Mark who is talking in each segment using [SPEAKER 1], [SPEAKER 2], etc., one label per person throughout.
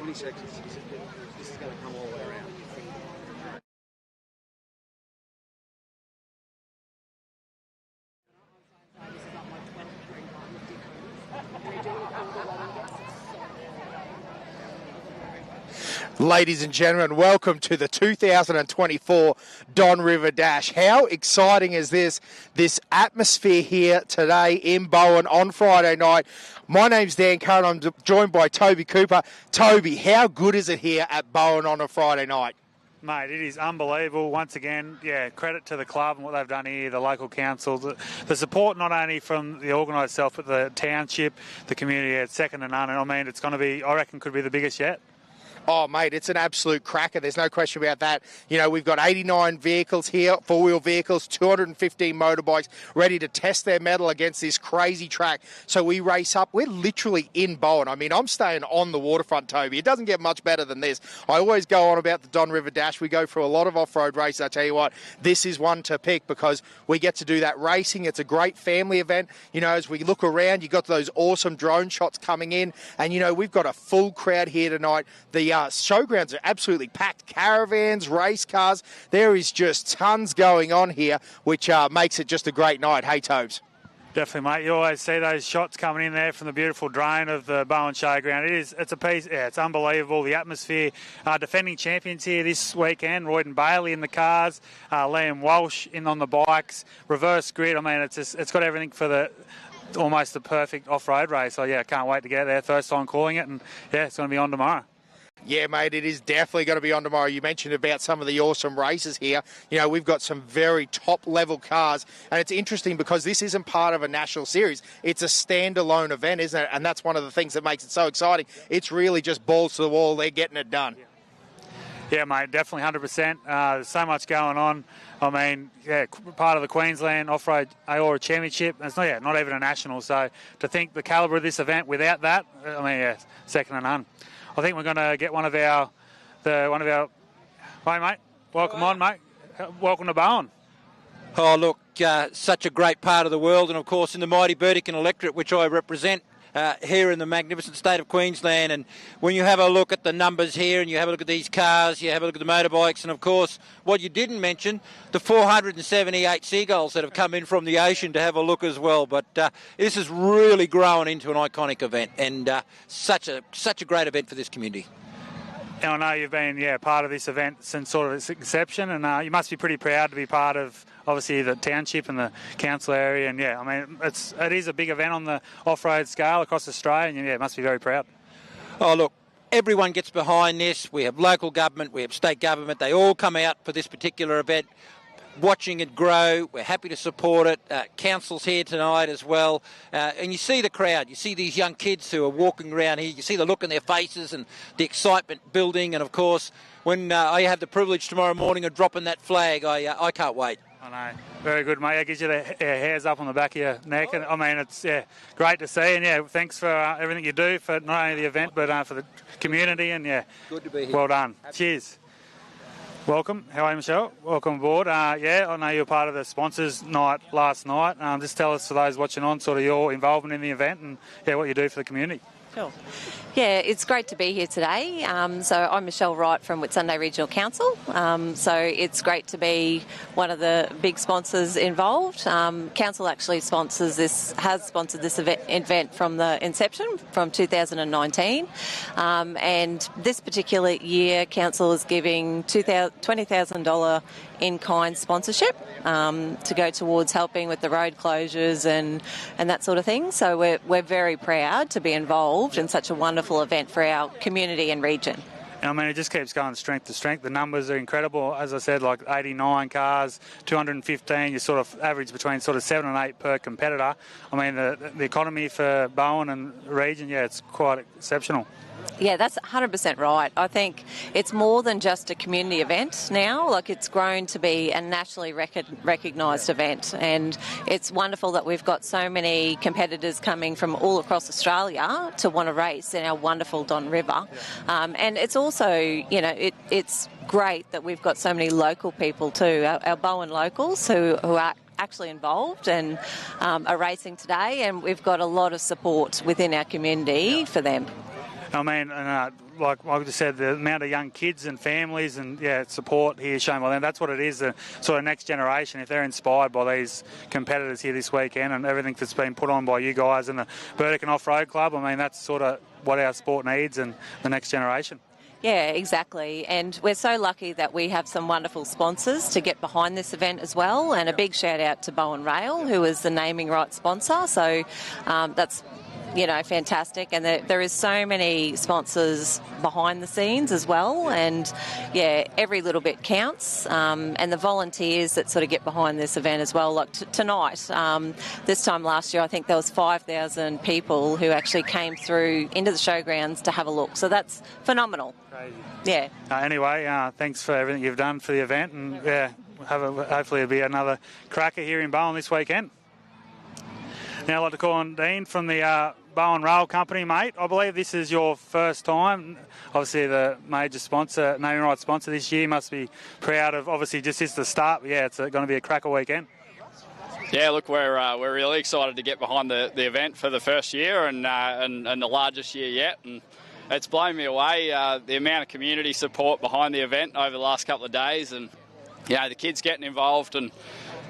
[SPEAKER 1] 20 seconds. This is going to come all the way around.
[SPEAKER 2] Ladies and gentlemen, welcome to the 2024 Don River Dash. How exciting is this atmosphere here today in Bowen on Friday night? My name's Dan Curran. I'm joined by Toby Cooper. Toby, how good is it here at Bowen on a Friday night?
[SPEAKER 3] Mate, it is unbelievable. Once again, credit to the club and what they've done here, the local council, the support not only from the Organiser itself, but the township, the community. It's second to none. And I mean, it's going to be, I reckon, could be the biggest yet.
[SPEAKER 2] Oh, mate, it's an absolute cracker. There's no question about that. You know, we've got 89 vehicles here, four-wheel vehicles, 215 motorbikes ready to test their mettle against this crazy track. So we race up. We're literally in Bowen. I mean, I'm staying on the waterfront, Toby. It doesn't get much better than this. I always go on about the Don River Dash. We go through a lot of off-road races. I tell you what, this is one to pick because we get to do that racing. It's a great family event. You know, as we look around, you've got those awesome drone shots coming in. And, you know, we've got a full crowd here tonight. The showgrounds are absolutely packed. Caravans, race cars. There is just tons going on here, which makes it just a great night. Hey, Tobes.
[SPEAKER 3] Definitely, mate. You always see those shots coming in there from the beautiful drone of the Bowen Showground. It's a piece. Yeah, it's unbelievable. The atmosphere. Defending champions here this weekend. Royen Bailey in the cars. Lem Walsh in on the bikes. Reverse grid. I mean, it's got everything for almost the perfect off-road race. So yeah, can't wait to get there. First time calling it, and yeah, it's going to be on tomorrow.
[SPEAKER 2] Yeah, mate, it is definitely going to be on tomorrow. You mentioned about some of the awesome races here. You know, we've got some very top-level cars, and it's interesting because this isn't part of a national series. It's a standalone event, isn't it? And that's one of the things that makes it so exciting. It's really just balls to the wall. They're getting it done.
[SPEAKER 3] Yeah, mate, definitely 100%. There's so much going on. I mean, yeah, part of the Queensland Off-Road Aora Championship. It's not even a national. So to think the calibre of this event without that, I mean, yeah, second to none. I think we're going to get one of our. Hey, mate. Welcome on, mate. Welcome to Bowen.
[SPEAKER 4] Oh, look, such a great part of the world, and of course in the mighty Burdekin electorate, which I represent here in the magnificent state of Queensland. And when you have a look at the numbers here, and you have a look at these cars, you have a look at the motorbikes, and of course, what you didn't mention, the 478 seagulls that have come in from the ocean to have a look as well. But this is really growing into an iconic event, and such a great event for this community.
[SPEAKER 3] And I know you've been part of this event since sort of its inception, and you must be pretty proud to be part of obviously the township and the council area. And yeah, I mean it is a big event on the off-road scale across Australia, and yeah, must be very proud.
[SPEAKER 4] Oh, look, everyone gets behind this. We have local government, we have state government. They all come out for this particular event, watching it grow. We're happy to support it. Council's here tonight as well. And you see the crowd. You see these young kids who are walking around here. You see the look in their faces and the excitement building. And, of course, when I have the privilege tomorrow morning of dropping that flag, I can't wait.
[SPEAKER 3] I know. Very good, mate. It gives you the hairs up on the back of your neck. And I mean, it's great to see. And, thanks for everything you do for not only the event but for the community. And,
[SPEAKER 4] good to be here.
[SPEAKER 3] Well done. Happy. Cheers. Welcome. How are you, Michelle? Welcome aboard. I know you were part of the sponsors night last night. Just tell us, for those watching on, sort of your involvement in the event and what you do for the community.
[SPEAKER 5] Sure. Yeah, it's great to be here today. So I'm Michelle Wright from Whitsunday Regional Council. So it's great to be one of the big sponsors involved. Council actually has sponsored this event from the inception, from 2019. And this particular year, Council is giving $20,000 in-kind sponsorship to go towards helping with the road closures and that sort of thing. So we're very proud to be involved in such a wonderful event for our community and region.
[SPEAKER 3] I mean, it just keeps going strength to strength. The numbers are incredible. As I said, like 89 cars, 215, you sort of average between sort of 7 and 8 per competitor. I mean, the economy for Bowen and the region, it's quite exceptional.
[SPEAKER 5] Yeah, that's 100% right. I think it's more than just a community event now. Like, it's grown to be a nationally recognised event, and it's wonderful that we've got so many competitors coming from all across Australia to want to race in our wonderful Don River. And it's also, it's great that we've got so many local people too, our Bowen locals who are actually involved and are racing today, and we've got a lot of support within our community for them.
[SPEAKER 3] I mean, like I just said, the amount of young kids and families and support here shown by them, that's what it is, the sort of next generation. If they're inspired by these competitors here this weekend and everything that's been put on by you guys and the Burdekin Off-Road Club, I mean, that's sort of what our sport needs and the next generation.
[SPEAKER 5] Yeah, exactly. And we're so lucky that we have some wonderful sponsors to get behind this event as well. And a big shout out to Bowen Rail, who is the naming rights sponsor. So that's, fantastic. And there is so many sponsors behind the scenes as well. And every little bit counts. And the volunteers that sort of get behind this event as well. Like tonight, this time last year, I think there was 5,000 people who actually came through into the showgrounds to have a look. So that's phenomenal.
[SPEAKER 3] Crazy.
[SPEAKER 5] Yeah.
[SPEAKER 3] Anyway, thanks for everything you've done for the event. And hopefully it'll be another cracker here in Bowen this weekend. Now I'd like to call on Dean from the Bowen Rail Company, mate. I believe this is your first time. Obviously, the major sponsor, naming rights sponsor this year, must be proud of. Obviously, just this the start. But it's going to be a cracker weekend.
[SPEAKER 6] Yeah, look, we're really excited to get behind the event for the first year and the largest year yet. And it's blown me away the amount of community support behind the event over the last couple of days, and the kids getting involved and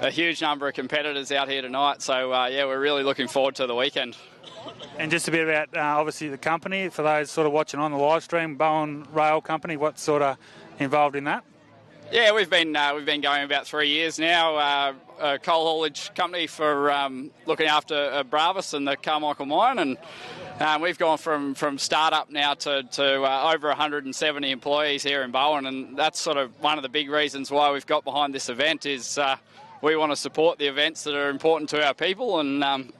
[SPEAKER 6] a huge number of competitors out here tonight. So we're really looking forward to the weekend.
[SPEAKER 3] And just a bit about obviously the company for those sort of watching on the live stream. Bowen Rail Company, what's sort of involved in that?
[SPEAKER 6] Yeah, we've been going about 3 years now. A coal haulage company for looking after Bravis and the Carmichael mine, and we've gone from start-up now to over 170 employees here in Bowen, and that's sort of one of the big reasons why we've got behind this event is we want to support the events that are important to our people, and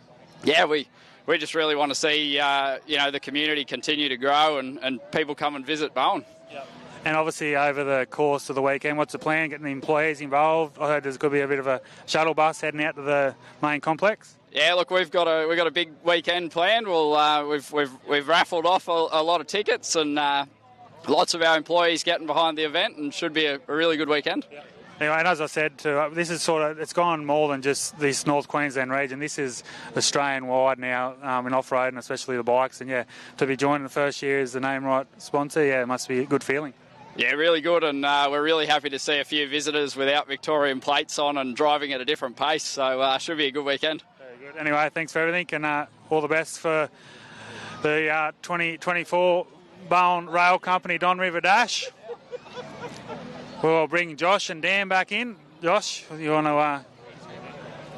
[SPEAKER 6] we just really want to see the community continue to grow and people come and visit Bowen.
[SPEAKER 3] Yep. And obviously over the course of the weekend, what's the plan? Getting the employees involved? I heard there's going to be a bit of a shuttle bus heading out to the main complex.
[SPEAKER 6] Yeah, look, we've got a big weekend planned. We've raffled off a lot of tickets and lots of our employees getting behind the event, and should be a really good weekend. Yep.
[SPEAKER 3] Anyway, and as I said, this is it's gone more than just this North Queensland region. This is Australian-wide now in off-road and especially the bikes. And to be joined in the first year as the name right sponsor, it must be a good feeling.
[SPEAKER 6] Yeah, really good, and we're really happy to see a few visitors without Victorian plates on and driving at a different pace. So should be a good weekend.
[SPEAKER 3] Very good. Anyway, thanks for everything, and all the best for the 2024 Bowen Rail Company Don River Dash. We'll bring Josh and Dan back in. Josh, you want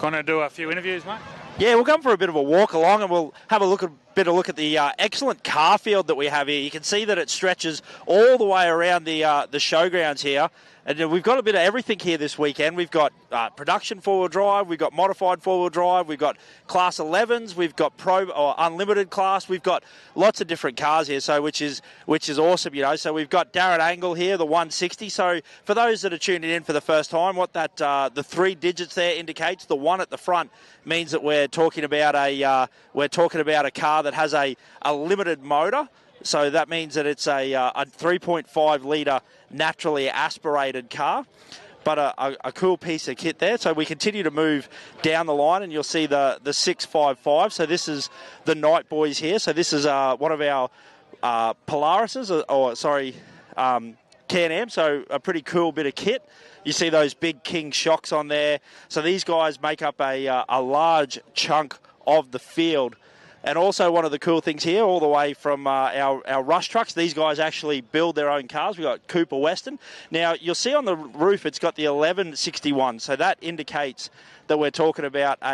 [SPEAKER 3] to do a few interviews, mate?
[SPEAKER 7] Yeah, we'll come for a bit of a walk along, and we'll have a look at the excellent car field that we have here. You can see that it stretches all the way around the showgrounds here. And we've got a bit of everything here this weekend. We've got production four-wheel drive, we've got modified four-wheel drive, we've got Class 11s, we've got Pro or Unlimited class. We've got lots of different cars here, so which is awesome, So we've got Darren Angle here, the 160. So for those that are tuning in for the first time, what that the 3 digits there indicates, the 1 at the front means that we're talking about a car that has a limited motor. So that means that it's a 3.5 litre naturally aspirated car, but a cool piece of kit there. So we continue to move down the line, and you'll see the 655. So this is the Night Boys here. So this is one of our Polarises, Can-Am. So a pretty cool bit of kit. You see those big King shocks on there. So these guys make up a large chunk of the field. And also one of the cool things here, all the way from our rush trucks, these guys actually build their own cars. We've got Cooper Western. Now, you'll see on the roof it's got the 1161, so that indicates that we're talking about a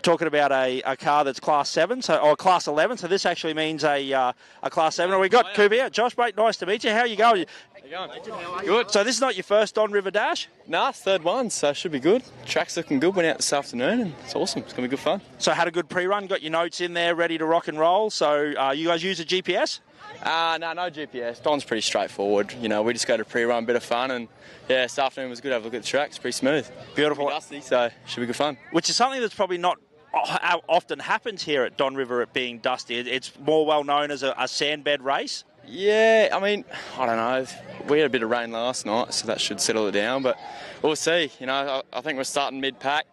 [SPEAKER 7] car that's Class 7, or Class 11, so this actually means a Class 7. And we got Cooper here. Josh, mate, nice to meet you. How are you going? Good. So this is not your first Don River Dash?
[SPEAKER 8] Nah, third one, so should be good. Track's looking good. Went out this afternoon, and it's awesome. It's going to be good fun.
[SPEAKER 7] So had a good pre-run, got your notes in there, ready to rock and roll. So you guys use a GPS?
[SPEAKER 8] No GPS. Don's pretty straightforward. We just go to pre-run, bit of fun, and this afternoon was good. Have a look at the track. It's pretty smooth.
[SPEAKER 7] Beautiful.
[SPEAKER 8] Pretty dusty, so should be good fun.
[SPEAKER 7] Which is something that's probably not how often happens here at Don River, it being dusty. It's more well known as a sandbed race.
[SPEAKER 8] Yeah, I mean, I don't know. We had a bit of rain last night, so that should settle it down. But we'll see. I think we're starting mid-pack.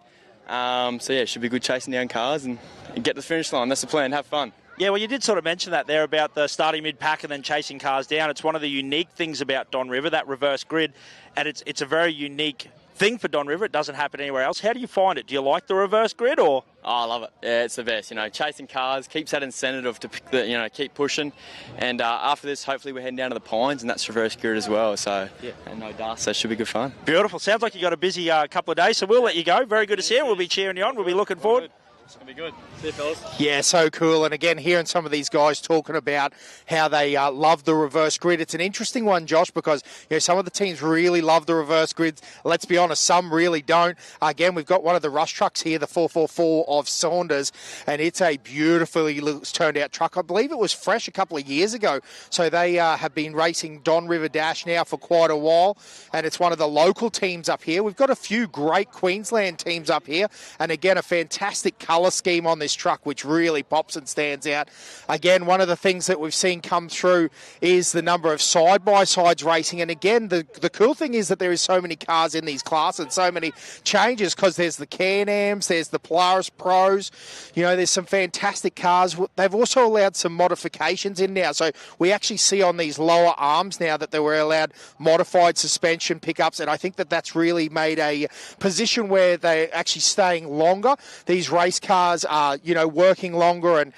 [SPEAKER 8] So, it should be good chasing down cars and get to the finish line. That's the plan. Have fun.
[SPEAKER 7] Yeah, well, you did sort of mention that there about the starting mid-pack and then chasing cars down. It's one of the unique things about Don River, that reverse grid, and it's a very unique thing for Don River. It doesn't happen anywhere else. How do you find it? Do you like the reverse grid, or?
[SPEAKER 8] Oh, I love it. Yeah, it's the best. Chasing cars keeps that incentive to pick keep pushing. And after this, hopefully we're heading down to the Pines, and that's reverse grid as well. So, and no dust. So it should be good fun.
[SPEAKER 7] Beautiful. Sounds like you got a busy couple of days. So we'll let you go. Very good to see you. We'll be cheering you on. We'll be looking forward.
[SPEAKER 8] It's going to be good. See you, fellas.
[SPEAKER 2] Yeah, so cool. And again, hearing some of these guys talking about how they love the reverse grid. It's an interesting one, Josh, because some of the teams really love the reverse grids. Let's be honest, some really don't. Again, we've got one of the rush trucks here, the 444 of Saunders, and it's a beautifully turned out truck. I believe it was fresh a couple of years ago. So they have been racing Don River Dash now for quite a while, and it's one of the local teams up here. We've got a few great Queensland teams up here, and again, a fantastic colour scheme on this truck, which really pops and stands out. Again, one of the things that we've seen come through is the number of side-by-sides racing. And again, the cool thing is that there is so many cars in these classes, so many changes, because there's the Can-Ams, there's the Polaris Pros, there's some fantastic cars. They've also allowed some modifications in now. So we actually see on these lower arms now that they were allowed modified suspension pickups, and I think that that's really made a position where they're actually staying longer. These race cars are, working longer, and,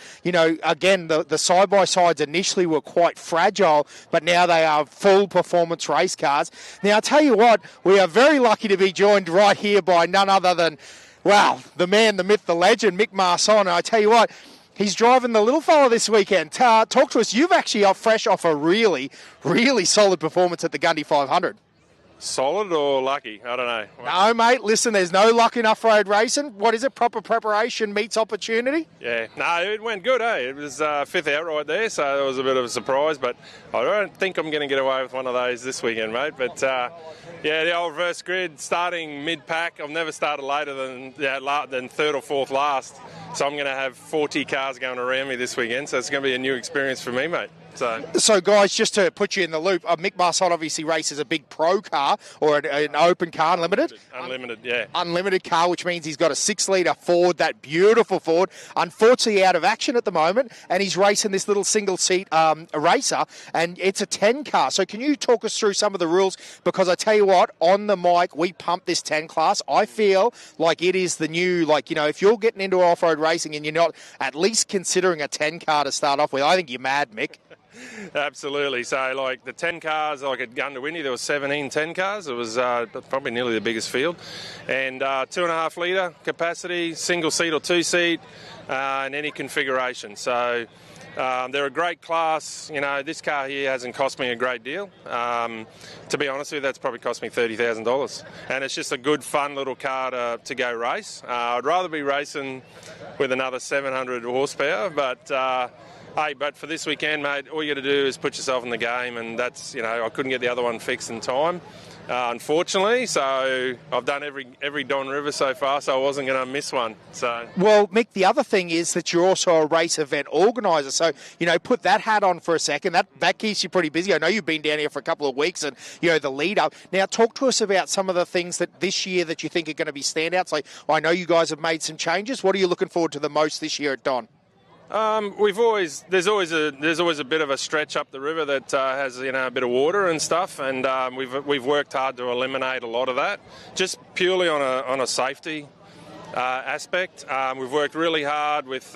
[SPEAKER 2] again, the side-by-sides initially were quite fragile, but now they are full performance race cars. Now, I'll tell you what, we are very lucky to be joined right here by none other than, the man, the myth, the legend, Mick Marson. And I tell you what, he's driving the little fella this weekend. Talk to us. You've actually fresh off a really, really solid performance at the Gundy 500.
[SPEAKER 9] Solid or lucky? I don't know.
[SPEAKER 2] No, mate, listen, there's no luck in off-road racing. What is it? Proper preparation meets opportunity?
[SPEAKER 9] Yeah. No, it went good, eh? It was fifth outright there, so it was a bit of a surprise, but I don't think I'm going to get away with one of those this weekend, mate. But, the old reverse grid, starting mid-pack. I've never started later than third or fourth last, so I'm going to have 40 cars going around me this weekend, so it's going to be a new experience for me, mate.
[SPEAKER 2] So, guys, just to put you in the loop, Mick Marson obviously races a big pro car or an open car, unlimited?
[SPEAKER 9] Unlimited, yeah.
[SPEAKER 2] Unlimited car, which means he's got a 6-litre Ford, that beautiful Ford, unfortunately out of action at the moment, and he's racing this little single-seat racer, and it's a 10 car. So can you talk us through some of the rules? Because I tell you what, on the mic, we pump this 10 class. I feel like it is the new, if you're getting into off-road racing and you're not at least considering a 10 car to start off with, I think you're mad, Mick.
[SPEAKER 9] Absolutely. So, the 10 cars, at Gundawinny, there was 17 10 cars. It was probably nearly the biggest field. And 2.5 litre capacity, single seat or two seat, in any configuration. So, they're a great class. This car here hasn't cost me a great deal. To be honest with you, that's probably cost me $30,000. And it's just a good, fun little car to go race. I'd rather be racing with another 700 horsepower, but... Hey, but for this weekend, mate, all you got to do is put yourself in the game, and that's, I couldn't get the other one fixed in time, unfortunately. So I've done every Don River so far, so I wasn't going to miss one. So. Well,
[SPEAKER 2] Mick, the other thing is that you're also a race event organiser. So, put that hat on for a second. That keeps you pretty busy. I know you've been down here for a couple of weeks and, the lead up. Now, talk to us about some of the things that this year that you think are going to be standouts. I know you guys have made some changes. What are you looking forward to the most this year at Don?
[SPEAKER 9] There's always a bit of a stretch up the river that has a bit of water and stuff, and we've worked hard to eliminate a lot of that, just purely on a safety aspect. We've worked really hard with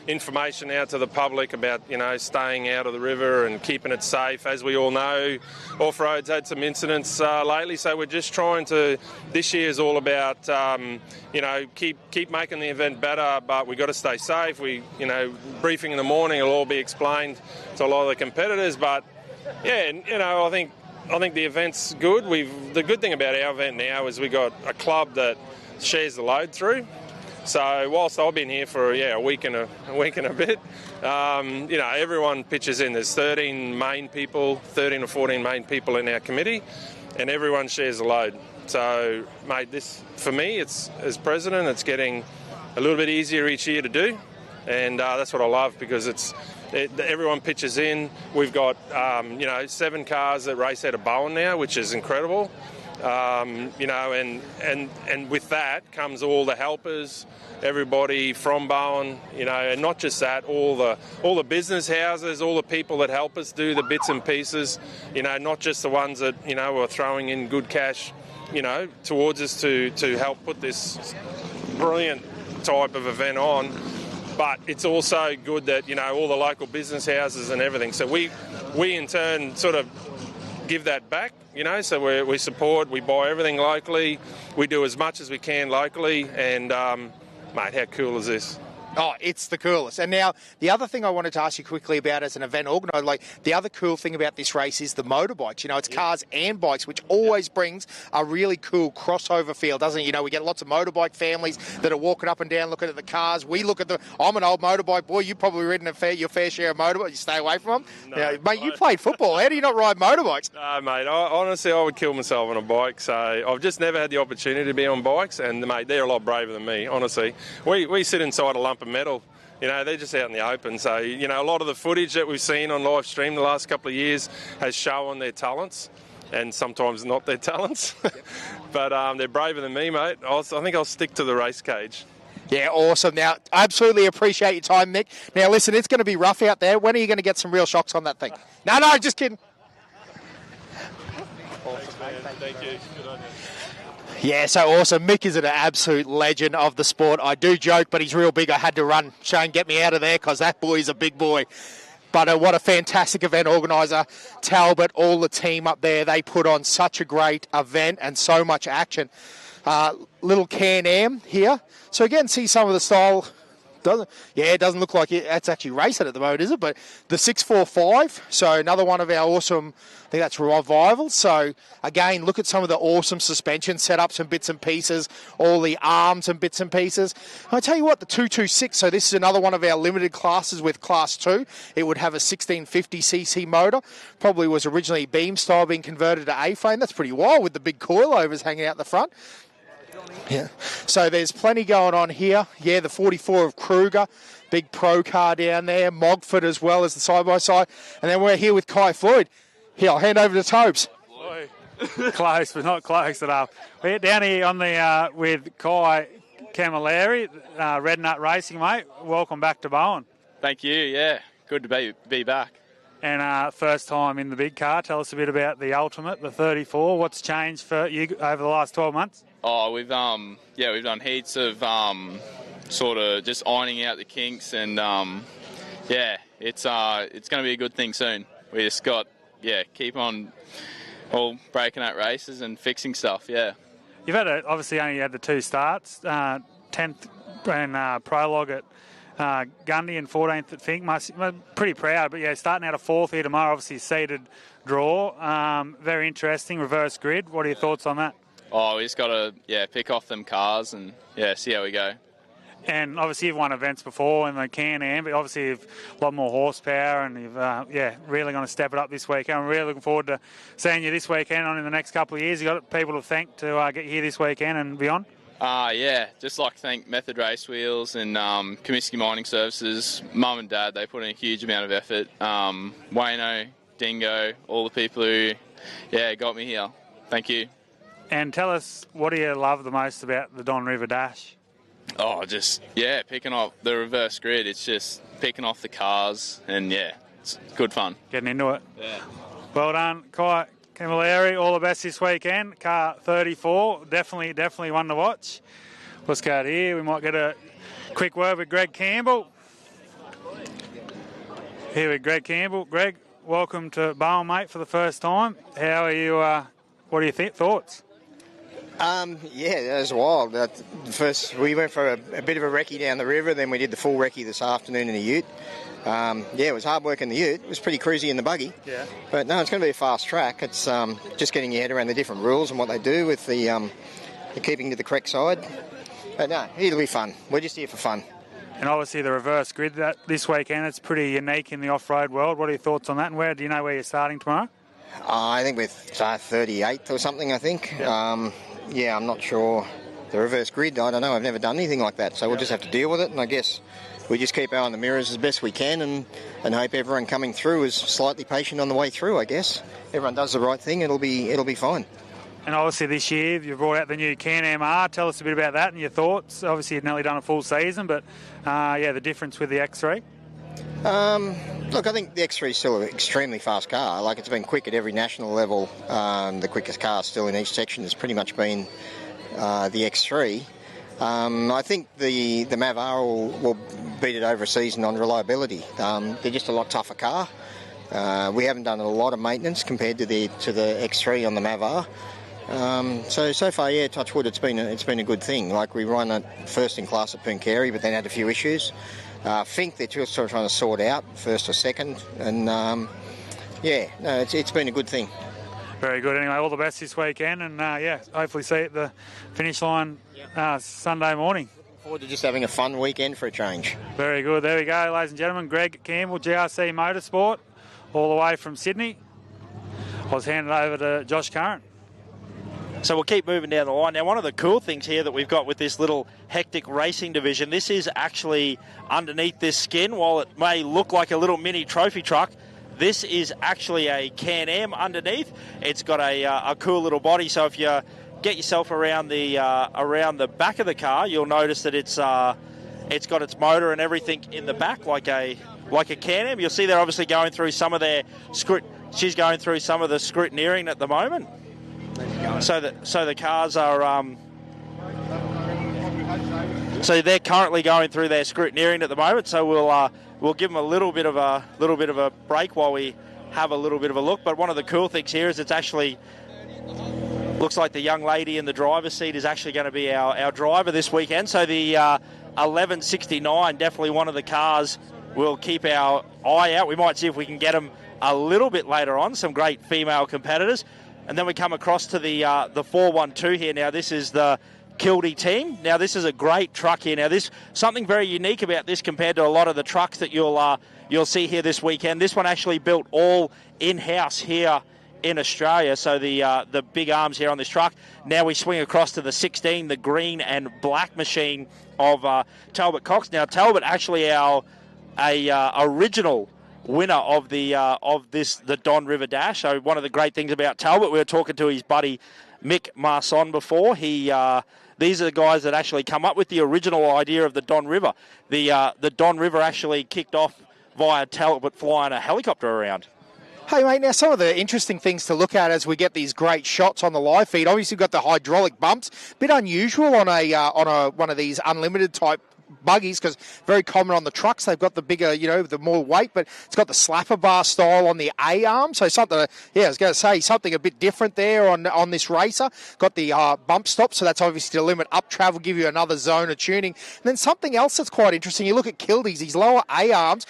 [SPEAKER 9] information out to the public about staying out of the river and keeping it safe. As we all know, off-road's had some incidents lately, so we're just trying to. This year is all about keep making the event better, but we've got to stay safe. Briefing in the morning will all be explained to a lot of the competitors, but yeah, I think the event's good. The good thing about our event now is we got a club that shares the load through. So whilst I've been here for a week and a bit, everyone pitches in. There's 13 or 14 main people in our committee, and everyone shares the load. So, mate, this for me, as president, it's getting a little bit easier each year to do, and that's what I love because everyone pitches in. We've got 7 cars that race out of Bowen now, which is incredible. You know, and with that comes all the helpers, everybody from Bowen, you know, and not just that, all the business houses, all the people that help us do the bits and pieces, you know, not just the ones that, you know, are throwing in good cash, you know, towards us to help put this brilliant type of event on. But it's also good that, you know, all the local business houses and everything. So we in turn sort of give that back, you know, so we support, we buy everything locally, we do as much as we can locally, and, mate, how cool is this?
[SPEAKER 2] Oh, it's the coolest. And now, the other thing I wanted to ask you quickly about as an event organiser, like, the other cool thing about this race is the motorbikes. You know, it's cars and bikes, which always brings a really cool crossover feel, doesn't it? You know, we get lots of motorbike families that are walking up and down looking at the cars. We look at I'm an old motorbike boy. You've probably ridden your fair share of motorbikes. You stay away from them.
[SPEAKER 9] No,
[SPEAKER 2] you know, mate, you played football. How do you not ride motorbikes?
[SPEAKER 9] No, mate, honestly, I would kill myself on a bike. So I've just never had the opportunity to be on bikes, and, mate, they're a lot braver than me, honestly. We sit inside a lump of metal. You know, they're just out in the open. So, you know, a lot of the footage that we've seen on live stream the last couple of years has shown their talents, and sometimes not their talents. But they're braver than me, mate. I think I'll stick to the race cage.
[SPEAKER 2] Yeah, awesome. Now, I absolutely appreciate your time, Mick. Now, listen, it's going to be rough out there. When are you going to get some real shocks on that thing? No, just kidding.
[SPEAKER 9] Thanks, man. Thank you. Good on you.
[SPEAKER 2] Yeah, so awesome. Mick is an absolute legend of the sport. I do joke, but he's real big. I had to run. Shane, get me out of there, because that boy is a big boy. But what a fantastic event organiser. Talbot, all the team up there, they put on such a great event and so much action. Little Can-Am here. So again, see some of the style. It doesn't look like it's actually racing at the moment, is it? But the 645, so another one of our awesome, I think that's Revival. So again, look at some of the awesome suspension setups and bits and pieces, all the arms and bits and pieces. I tell you what, the 226, so this is another one of our limited classes with Class 2. It would have a 1650cc motor. Probably was originally beam style, being converted to A-frame. That's pretty wild with the big coilovers hanging out the front. Yeah, so there's plenty going on here. Yeah, the 44 of Kruger, big pro car down there, Mogford as well as the side-by-side. And then we're here with Kai Floyd. Here, I'll hand over to Tobes.
[SPEAKER 3] Close, but not close enough. We're down here on the with Kai Camary, Red Nut Racing, mate. Welcome back to Bowen.
[SPEAKER 8] Thank you, yeah. Good to be back.
[SPEAKER 3] And first time in the big car. Tell us a bit about the Ultimate, the 34. What's changed for you over the last 12 months?
[SPEAKER 8] Oh, we've done heaps of sort of just ironing out the kinks, and it's going to be a good thing soon. We just got keep on all breaking up races and fixing stuff. Yeah,
[SPEAKER 3] you've obviously only had the two starts, 10th and prologue at Gundy and 14th at Fink. Pretty proud, but starting out a 4th here tomorrow. Obviously seeded draw, very interesting reverse grid. What are your thoughts on that?
[SPEAKER 8] Oh, we just got to, pick off them cars and, see how we go.
[SPEAKER 3] And obviously you've won events before in the Can-Am, but obviously you've a lot more horsepower and you've, really going to step it up this weekend. I'm really looking forward to seeing you this weekend and in the next couple of years. You've got people to thank to get you here this weekend and beyond?
[SPEAKER 8] Just like to thank Method Race Wheels and Comiskey Mining Services. Mum and Dad, they put in a huge amount of effort. Wayno, Dingo, all the people who, got me here. Thank you.
[SPEAKER 3] And tell us, what do you love the most about the Don River Dash?
[SPEAKER 8] Oh, just, picking off the reverse grid. It's just picking off the cars and, it's good fun.
[SPEAKER 3] Getting into it.
[SPEAKER 8] Yeah.
[SPEAKER 3] Well done, Kai Camary. All the best this weekend. Car 34, definitely one to watch. Let's go out here. We might get a quick word with Greg Campbell. Here with Greg Campbell. Greg, welcome to Bowen, mate, for the first time. How are you? What are your thoughts?
[SPEAKER 1] That was wild. First, we went for a bit of a recce down the river, then we did the full recce this afternoon in the ute. It was hard work in the ute. It was pretty cruisy in the buggy.
[SPEAKER 3] Yeah.
[SPEAKER 1] But no, it's going to be a fast track. It's just getting your head around the different rules and what they do with the keeping to the correct side. But no, it'll be fun. We're just here for fun.
[SPEAKER 3] And obviously the reverse grid this weekend, it's pretty unique in the off-road world. What are your thoughts on that? And do you know where you're starting tomorrow?
[SPEAKER 1] I think we're 38th or something, I think.
[SPEAKER 3] Yeah.
[SPEAKER 1] I'm not sure. The reverse grid, I don't know. I've never done anything like that, so we'll just have to deal with it. And I guess we just keep our eye on the mirrors as best we can and hope everyone coming through is slightly patient on the way through, I guess. Everyone does the right thing, it'll be fine.
[SPEAKER 3] And obviously this year you've brought out the new Can-Am R. Tell us a bit about that and your thoughts. Obviously you've nearly done a full season, but the difference with the X3.
[SPEAKER 1] Look, I think the X3 is still an extremely fast car. Like, it's been quick at every national level. The quickest car still in each section has pretty much been the X3. I think the Mav R will beat it over a season on reliability. They're just a lot tougher car. We haven't done a lot of maintenance compared to the X3 on the Mav R. So far, yeah, touch wood, it's been a good thing. Like, we run it first in class at Camary, but then had a few issues. Think they're just sort of trying to sort out first or second, and it's been a good thing.
[SPEAKER 3] Very good. Anyway, all the best this weekend, and hopefully see you at the finish line Sunday morning.
[SPEAKER 1] Looking forward to just having a fun weekend for a change.
[SPEAKER 3] Very good. There we go, ladies and gentlemen. Greg Campbell, GRC Motorsport, all the way from Sydney. I was handed over to Josh Curran.
[SPEAKER 7] So we'll keep moving down the line. Now, one of the cool things here that we've got with this little hectic racing division, this is actually underneath this skin. While it may look like a little mini trophy truck, this is actually a Can-Am underneath. It's got a cool little body. So if you get yourself around the back of the car, you'll notice that it's got its motor and everything in the back like a Can-Am. You'll see they're obviously going through some of their she's going through some of the scrutineering at the moment. So the cars are so they're currently going through their scrutineering at the moment. So we'll give them a little bit of a break while we have a little bit of a look. But one of the cool things here is it's actually looks like the young lady in the driver's seat is actually going to be our driver this weekend. So the 1169, definitely one of the cars we'll keep our eye out. We might see if we can get them a little bit later on. Some great female competitors. And then we come across to the 412 here. Now, this is the Kildee team. Now, this is a great truck here. Now, this something very unique about this compared to a lot of the trucks that you'll see here this weekend. This one actually built all in-house here in Australia. So the big arms here on this truck. Now we swing across to the 16, the green and black machine of Talbot Cox. Now, Talbot actually our original winner of the Don River Dash. So one of the great things about Talbot, we were talking to his buddy Mick Marson before. These are the guys that actually come up with the original idea of the Don River. The Don River actually kicked off via Talbot flying a helicopter around.
[SPEAKER 2] Hey, mate, now some of the interesting things to look at as we get these great shots on the live feed. Obviously, we've got the hydraulic bumps. Bit unusual on one of these unlimited type buggies, because very common on the trucks. They've got the bigger, the more weight, but it's got the slapper bar style on the A-arm. So something, I was going to say something a bit different there on this racer. Got the bump stop, so that's obviously to limit up travel, give you another zone of tuning. And then something else that's quite interesting, you look at Kildee's, these lower A-arms,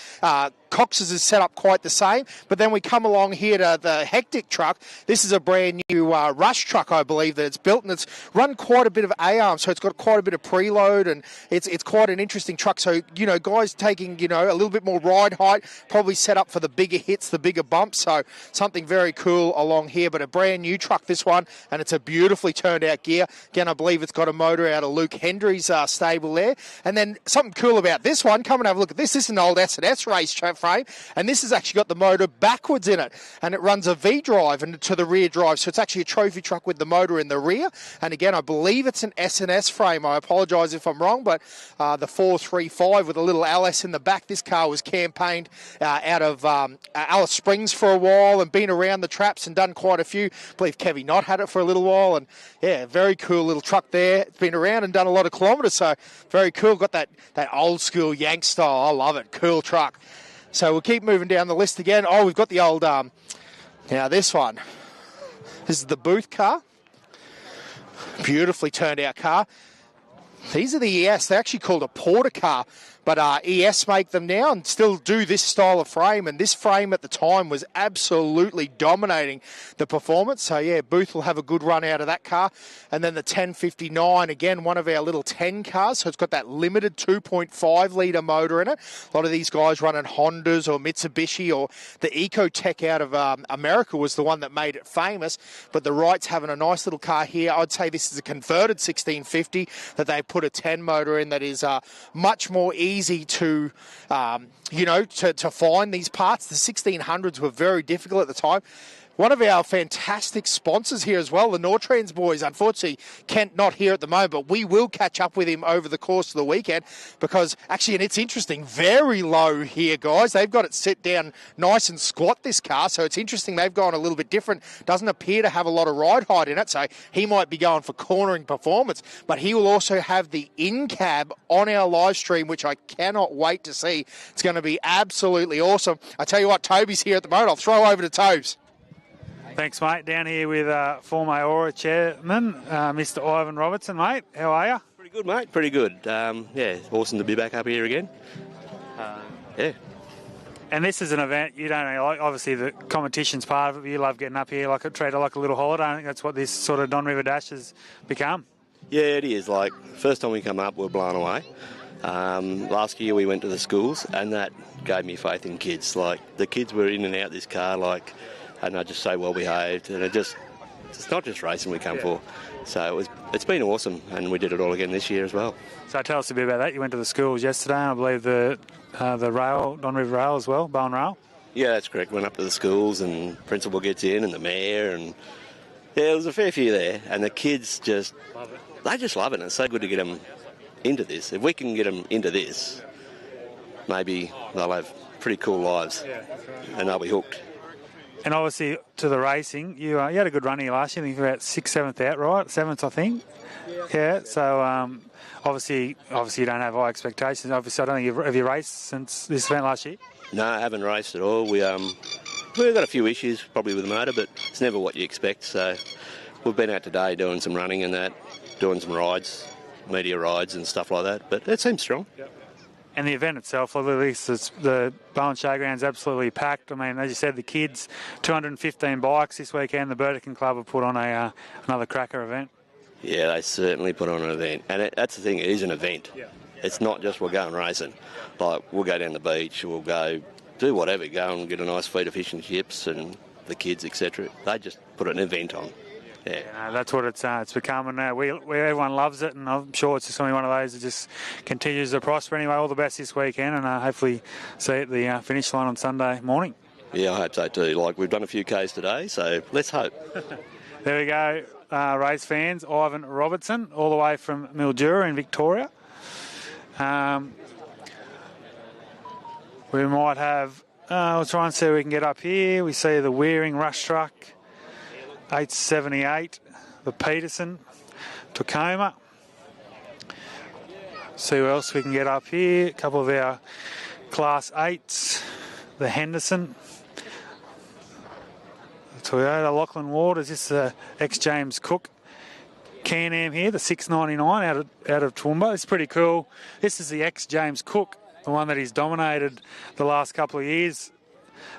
[SPEAKER 2] Cox's is set up quite the same, but then we come along here to the hectic truck. This is a brand new Rush truck, I believe, that it's built, and it's run quite a bit of A-arm, so it's got quite a bit of preload, and it's quite an interesting truck. So, guys taking, a little bit more ride height, probably set up for the bigger hits, the bigger bumps, so something very cool along here, but a brand new truck, this one, and it's a beautifully turned out gear. Again, I believe it's got a motor out of Luke Hendry's stable there. And then something cool about this one, come and have a look at this. This is an old S&S race frame, and this has actually got the motor backwards in it, and it runs a V-drive and to the rear drive, so it's actually a trophy truck with the motor in the rear. And again, I believe it's an S&S frame. I apologise if I'm wrong, but the 435 with a little LS in the back. This car was campaigned out of Alice Springs for a while and been around the traps and done quite a few. I believe Kevy Knott had it for a little while, and yeah, very cool little truck there. It's been around and done a lot of kilometres, so very cool. Got that old school Yank style. I love it. Cool truck. So we'll keep moving down the list again. Oh, we've got the old, now this one. This is the Booth car. Beautifully turned out car. These are the ES. They're actually called a Porter car, but ES make them now and still do this style of frame. And this frame at the time was absolutely dominating the performance. So, yeah, Booth will have a good run out of that car. And then the 1059, again, one of our little 10 cars. So it's got that limited 2.5 litre motor in it. A lot of these guys running Hondas or Mitsubishi, or the Ecotech out of America was the one that made it famous. But the Wright's having a nice little car here. I'd say this is a converted 1650 that they put a 10 motor in that is much more easy to, to find these parts. The 1600s were very difficult at the time. one of our fantastic sponsors here as well, the Nortrans boys. Unfortunately, Kent not here at the moment, but we will catch up with him over the course of the weekend because actually, and it's interesting, very low here, guys. They've got it set down nice and squat, this car, so it's interesting. They've gone a little bit different. Doesn't appear to have a lot of ride height in it, so he might be going for cornering performance, but he will also have the in-cab on our live stream, which I cannot wait to see. It's going to be absolutely awesome. I tell you what, Toby's here at the moment. I'll throw over to Tobes.
[SPEAKER 3] Thanks, mate. Down here with former Aura chairman, Mr. Ivan Robertson, mate. How are you?
[SPEAKER 10] Pretty good, mate. Pretty good. Yeah, awesome to be back up here again. Yeah.
[SPEAKER 3] And this is an event you don't know, like, obviously the competition's part of it, but you love getting up here, treat it like a little holiday. I think that's what this sort of Don River Dash has become.
[SPEAKER 10] Yeah, it is. Like, first time we come up, we're blown away. Last year we went to the schools, and that gave me faith in kids. Like, the kids were in and out this car, like, and they're just so well behaved, and it's not just racing we come for. So it's been awesome, and we did it all again this year as well.
[SPEAKER 3] So tell us a bit about that. You went to the schools yesterday, and I believe the rail, Don River Rail as well, Bowen Rail.
[SPEAKER 10] Yeah, that's correct. Went up to the schools, and principal gets in, and the mayor, and yeah, there was a fair few there, and the kids just love it. They just love it, and it's so good to get them into this. If we can get them into this, maybe they'll have pretty cool lives, and they'll be hooked.
[SPEAKER 3] And obviously, to the racing, you had a good run here last year. I think you were about 6th, 7th out, right? 7th, I think. Yeah. So obviously, you don't have high expectations. Obviously, I don't think have you raced since this event last year?
[SPEAKER 10] No, I haven't raced at all. We've got a few issues probably with the motor, but it's never what you expect. So we've been out today doing some running and that, doing some rides, media rides and stuff like that. But it seems strong. Yep.
[SPEAKER 3] And the event itself, at least the Bowen Showground's absolutely packed. I mean, as you said, the kids, 215 bikes this weekend. The Burdekin Club have put on another cracker event.
[SPEAKER 10] Yeah, they certainly put on an event. And that's the thing, it is an event. Yeah. It's not just we're going racing. Like, we'll go down the beach, we'll go do whatever, go and get a nice feed of fish and chips and the kids, etc. They just put an event on. Yeah,
[SPEAKER 3] that's what it's becoming now. Everyone loves it, and I'm sure it's just going to be one of those that just continues to prosper. Anyway, all the best this weekend, and hopefully see you at the finish line on Sunday morning.
[SPEAKER 10] Yeah, I hope so too. Like, we've done a few Ks today, so let's hope.
[SPEAKER 3] There we go, race fans. Ivan Robertson, all the way from Mildura in Victoria. We might have... we'll try and see if we can get up here. We see the Wearing Rush Truck. 878, the Peterson, Tacoma. See who else we can get up here. A couple of our Class 8s, the Henderson, the Toyota Lachlan Waters. This is the ex-James Cook Can-Am here, the 699 out of Toowoomba. It's pretty cool. This is the ex-James Cook, the one that he's dominated the last couple of years,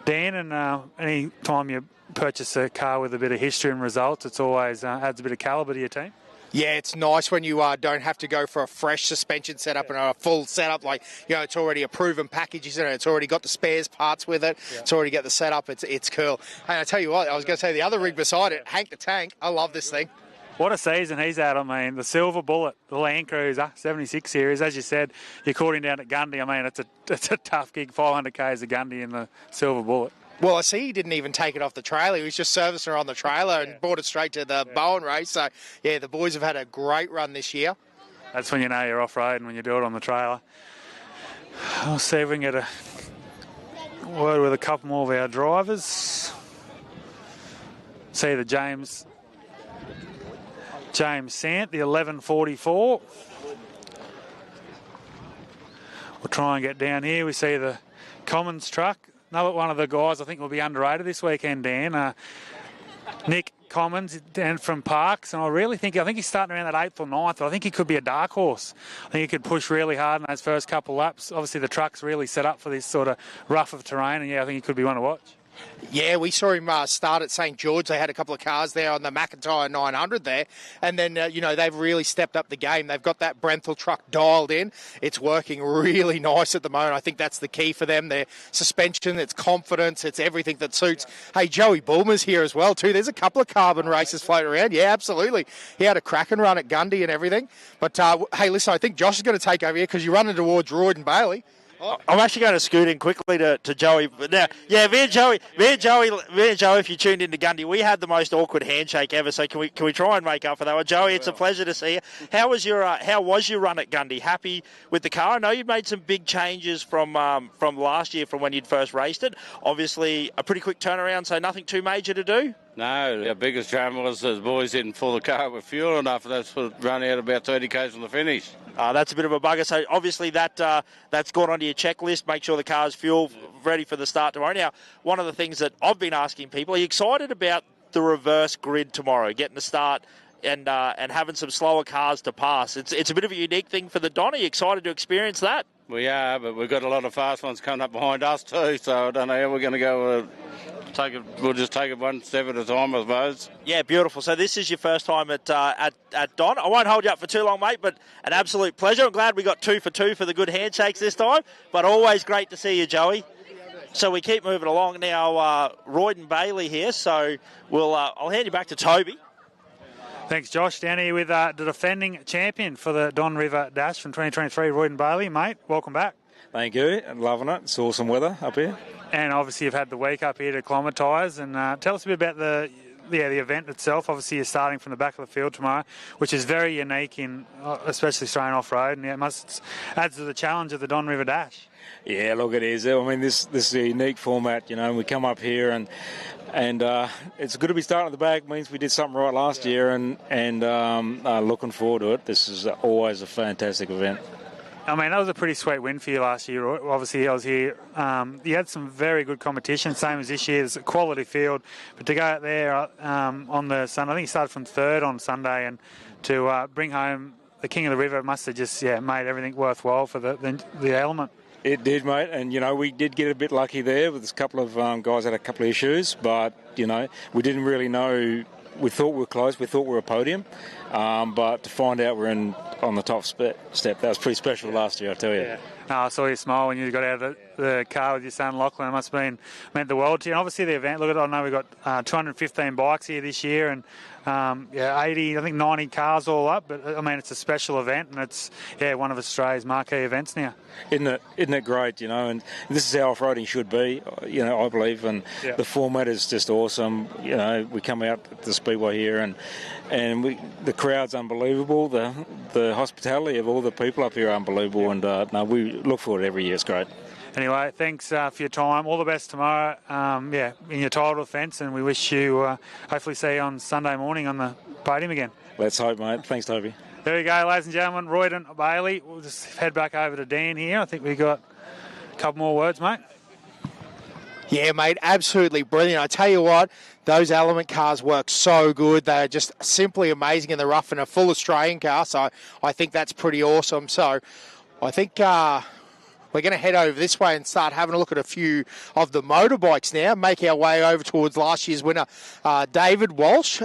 [SPEAKER 3] Dan, and any time you purchase a car with a bit of history and results, it's always adds a bit of calibre to your team.
[SPEAKER 2] Yeah, it's nice when you don't have to go for a fresh suspension setup and a full setup. Like, it's already a proven package, isn't it? It's already got the spares parts with it. Yeah. It's already got the setup. It's cool. And I tell you what, I was going to say the other rig beside it, Hank the Tank. I love this thing.
[SPEAKER 3] What a season he's had. I mean, the Silver Bullet, the Land Cruiser, 76 series. As you said, you're caught him down at Gundy. I mean, it's a tough gig, 500 Ks of Gundy in the Silver Bullet.
[SPEAKER 2] Well, I see he didn't even take it off the trailer. He was just servicing her on the trailer and brought it straight to the Bowen race. So, yeah, the boys have had a great run this year.
[SPEAKER 3] That's when you know you're off-roading, when you do it on the trailer. I'll see if we can get a word with a couple more of our drivers. See the James Sant, the 1144. We'll try and get down here. We see the Commons truck. Another one of the guys I think will be underrated this weekend, Dan. Nick Commons down from Parks, and I think he's starting around that 8th or 9th. I think he could be a dark horse. I think he could push really hard in those first couple laps. Obviously, the truck's really set up for this sort of rough of terrain, and I think he could be one to watch.
[SPEAKER 2] Yeah, we saw him start at St George. They had a couple of cars there on the McIntyre 900 there. And then, they've really stepped up the game. They've got that Brenthal truck dialed in. It's working really nice at the moment. I think that's the key for them. Their suspension, its confidence, it's everything that suits. Hey, Joey Bulmer's here as well, too. There's a couple of carbon races floating around. Yeah, absolutely. He had a cracking run at Gundy and everything. But, hey, listen, I think Josh is going to take over here because you're running towards Royd and Bailey.
[SPEAKER 7] I'm actually going to scoot in quickly to Joey. But now, yeah, me and Joey, if you tuned into Gundy, we had the most awkward handshake ever. So can we try and make up for that one? Joey, it's a pleasure to see you. How was your run at Gundy? Happy with the car? I know you've made some big changes from last year, from when you'd first raced it. Obviously, a pretty quick turnaround, so nothing too major to do.
[SPEAKER 11] No, our biggest drama was the boys didn't fill the car with fuel enough. That's run out about 30 k's from the finish.
[SPEAKER 7] That's a bit of a bugger. So obviously that's gone onto your checklist. Make sure the car's fuel ready for the start tomorrow. Now, one of the things that I've been asking people, are you excited about the reverse grid tomorrow, getting the start and having some slower cars to pass? It's a bit of a unique thing for the Don. Are you excited to experience that?
[SPEAKER 11] We are, but we've got a lot of fast ones coming up behind us too, so I don't know how we're going to go. We'll just take it one step at a time, I suppose.
[SPEAKER 7] Yeah, beautiful. So this is your first time at Don. I won't hold you up for too long, mate, but an absolute pleasure. I'm glad we got 2 for 2 for the good handshakes this time, but always great to see you, Joey. So we keep moving along now. Royen Bailey here, so I'll hand you back to Toby.
[SPEAKER 3] Thanks, Josh. Down here with the defending champion for the Don River Dash from 2023, Royen Bailey. Mate, welcome back.
[SPEAKER 12] Thank you. I'm loving it. It's awesome weather up here.
[SPEAKER 3] And obviously you've had the week up here to acclimatise. And tell us a bit about the event itself. Obviously you're starting from the back of the field tomorrow, which is very unique in especially Australian off-road. And it adds to the challenge of the Don River Dash.
[SPEAKER 12] Yeah, look, it is. I mean, this is a unique format. You know, we come up here and it's good to be starting at the back. It means we did something right last year, and looking forward to it. This is always a fantastic event.
[SPEAKER 3] I mean, that was a pretty sweet win for you last year. Obviously, I was here. You had some very good competition, same as this year. It's a quality field. But to go out there on the Sunday, I think you started from third on Sunday, and to bring home the King of the River must have just made everything worthwhile for the element.
[SPEAKER 12] It did, mate, and, you know, we did get a bit lucky there with a couple of guys had a couple of issues, but, you know, we didn't really know. We thought we were close, we thought we were a podium, but to find out we're on the top step, that was pretty special last year, I tell you.
[SPEAKER 3] Yeah. No, I saw you smile when you got out of the car with your son Lachlan. It must have meant the world to you. And obviously the event, look at it, I know we've got 215 bikes here this year and 80, I think 90 cars all up. But, I mean, it's a special event and it's, one of Australia's marquee events now.
[SPEAKER 12] Isn't it great, you know, and this is how off-roading should be, you know, I believe, and the format is just awesome. You know, we come out at the Speedway here and the crowd's unbelievable, the hospitality of all the people up here are unbelievable, and we look forward to every year. It's great.
[SPEAKER 3] Anyway, thanks for your time. All the best tomorrow, in your title defence, and we wish you hopefully see you on Sunday morning on the podium again.
[SPEAKER 12] Let's hope, mate. Thanks, Toby.
[SPEAKER 3] There we go, ladies and gentlemen. Royen Bailey. We'll just head back over to Dan here. I think we got a couple more words, mate.
[SPEAKER 2] Yeah, mate, absolutely brilliant. I tell you what, those Element cars work so good. They're just simply amazing in the rough and a full Australian car, so I think that's pretty awesome. So I think we're going to head over this way and start having a look at a few of the motorbikes now, make our way over towards last year's winner, Lem Walsh,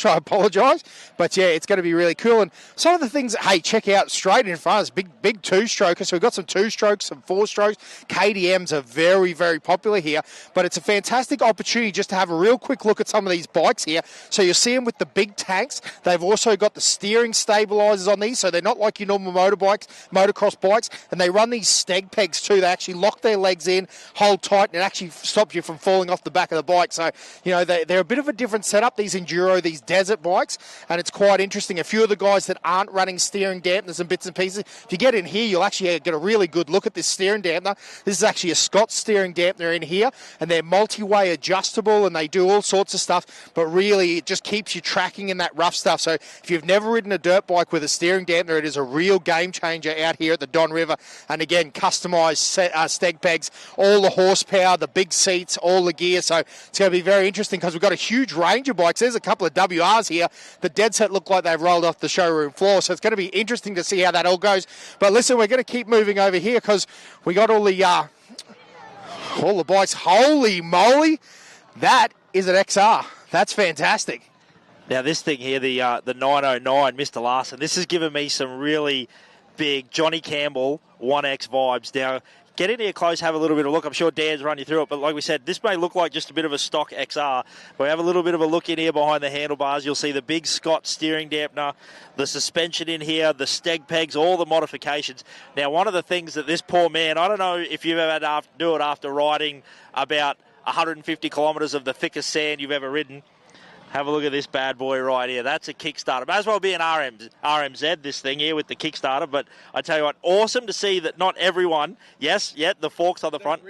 [SPEAKER 2] I apologise. But yeah, it's going to be really cool. And some of the things, check out straight in front of us, big two-strokers. So we've got some two-strokes, some four-strokes. KTMs are very, very popular here. But it's a fantastic opportunity just to have a real quick look at some of these bikes here. So you'll see them with the big tanks. They've also got the steering stabilisers on these, so they're not like your normal motocross bikes. And they run these steg pegs too. They actually lock their legs in, hold tight, and it actually stops you from falling off the back of the bike. So, you know, they're a bit of a different setup, these enduro, these desert bikes, and it's quite interesting. A few of the guys that aren't running steering dampeners and bits and pieces, if you get in here, you'll actually get a really good look at this steering dampener. This is actually a Scott steering dampener in here, and they're multi-way adjustable, and they do all sorts of stuff, but really it just keeps you tracking in that rough stuff. So if you've never ridden a dirt bike with a steering dampener, it is a real game changer out here at the Don River. And again, customised steg pegs, all the horsepower, the big seats, all the gear. So it's going to be very interesting because we've got a huge range of bikes. There's a couple of WRs here. The dead set look like they've rolled off the showroom floor. So it's going to be interesting to see how that all goes. But listen, we're going to keep moving over here because we got all the bikes. Holy moly, that is an XR. That's fantastic.
[SPEAKER 7] Now this thing here, the 909, Mr. Larson, this has given me some really big Johnny Campbell 1X vibes. Now, get in here close, have a little bit of a look. I'm sure Dan's run you through it, but like we said, this may look like just a bit of a stock XR. But we have a little bit of a look in here behind the handlebars. You'll see the big Scott steering dampener, the suspension in here, the steg pegs, all the modifications. Now, one of the things that this poor man, I don't know if you've ever had to do it after riding about 150 kilometres of the thickest sand you've ever ridden. Have a look at this bad boy right here. That's a Kickstarter. May as well be an RMZ, this thing here with the Kickstarter. But I tell you what, awesome to see that not everyone, the forks on the front.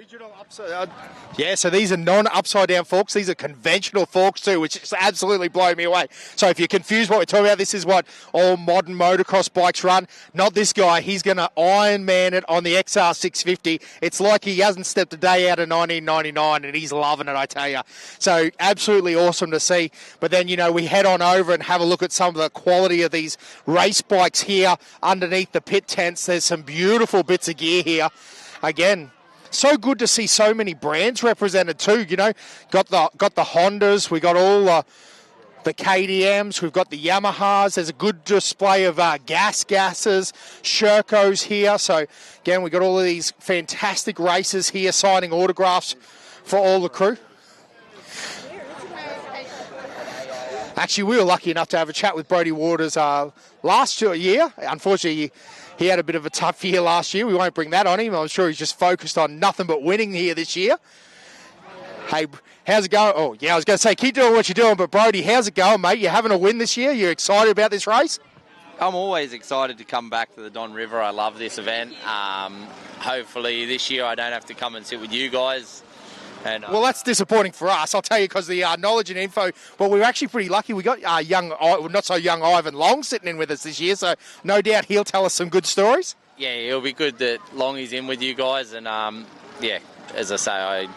[SPEAKER 2] Yeah, so these are non-upside down forks. These are conventional forks too, which is absolutely blowing me away. So if you're confused what we're talking about, this is what all modern motocross bikes run. Not this guy. He's going to Iron Man it on the XR650. It's like he hasn't stepped a day out of 1999 and he's loving it, I tell you. So absolutely awesome to see. But then, we head on over and have a look at some of the quality of these race bikes here underneath the pit tents. There's some beautiful bits of gear here. Again, so good to see so many brands represented too. Got the Hondas. We got all the KTMs. We've got the Yamahas. There's a good display of gases, Shercos here. So again, we got all of these fantastic racers here signing autographs for all the crew. Actually, we were lucky enough to have a chat with Brodie Waters last year. Unfortunately, he had a bit of a tough year last year. We won't bring that on him. I'm sure he's just focused on nothing but winning here this year. Hey, how's it going? Oh, yeah, I was going to say, keep doing what you're doing. But, Brodie, how's it going, mate? You're having a win this year? You're excited about this race?
[SPEAKER 13] I'm always excited to come back to the Don River. I love this event. Hopefully this year I don't have to come and sit with you guys.
[SPEAKER 2] Well, that's disappointing for us, I'll tell you, because the knowledge and info. Well, we were actually pretty lucky. We got not so young Ivan Long sitting in with us this year, so no doubt he'll tell us some good stories.
[SPEAKER 13] Yeah, it'll be good that Longy's in with you guys, and as I say,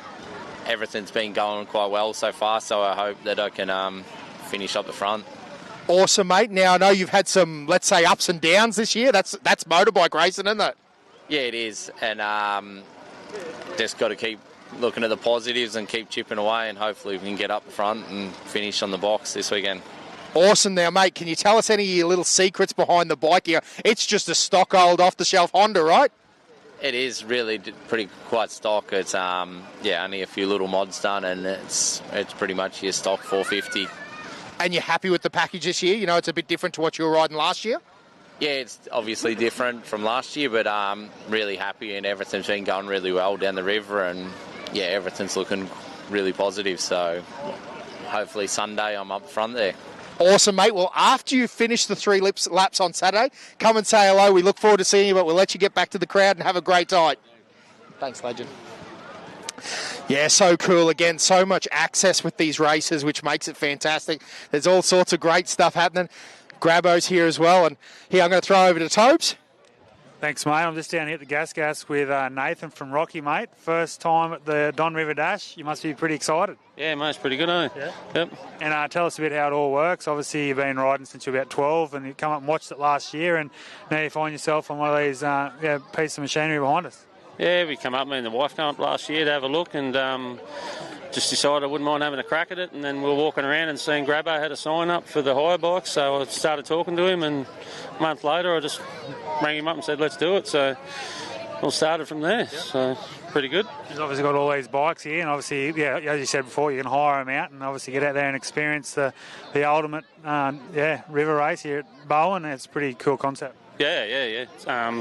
[SPEAKER 13] everything's been going quite well so far, so I hope that I can finish up the front.
[SPEAKER 2] Awesome, mate. Now, I know you've had some, let's say, ups and downs this year. That's motorbike racing, isn't it?
[SPEAKER 13] Yeah, it is, and just got to keep looking at the positives and keep chipping away, and hopefully we can get up the front and finish on the box this weekend.
[SPEAKER 2] Awesome. Now, mate, can you tell us any of your little secrets behind the bike here? It's just a stock old off-the-shelf Honda, right?
[SPEAKER 13] It is really quite stock. It's only a few little mods done, and it's pretty much your stock 450.
[SPEAKER 2] And you're happy with the package this year? It's a bit different to what you were riding last year?
[SPEAKER 13] Yeah, it's obviously different from last year, but I'm really happy, and everything's been going really well down the river, and yeah, everything's looking really positive. So hopefully Sunday I'm up front there.
[SPEAKER 2] Awesome, mate. Well, after you finish the 3 laps on Saturday, come and say hello. We look forward to seeing you, but we'll let you get back to the crowd and have a great night. Thanks, legend. Yeah, so cool. Again, so much access with these races, which makes it fantastic. There's all sorts of great stuff happening. Grabbo's here as well. And here, I'm going to throw over to Tobes.
[SPEAKER 3] Thanks, mate. I'm just down here at the Gas with Nathan from Rocky, mate. First time at the Don River Dash. You must be pretty excited.
[SPEAKER 14] Yeah, mate, it's pretty good, eh? Yeah. Yep.
[SPEAKER 3] And tell us a bit how it all works. Obviously, you've been riding since you were about 12, and you come up and watched it last year, and now you find yourself on one of these pieces of machinery behind us.
[SPEAKER 14] Yeah, we come up, me and the wife come up last year to have a look, and just decided I wouldn't mind having a crack at it. And then we were walking around and seeing Grabbo had a sign up for the hire bike, so I started talking to him, and a month later I just rang him up and said, let's do it. So all started from there. Yep. So pretty good.
[SPEAKER 3] He's obviously got all these bikes here, and obviously, yeah, as you said before, you can hire them out and obviously get out there and experience the ultimate river race here at Bowen. It's a pretty cool concept.
[SPEAKER 14] Yeah.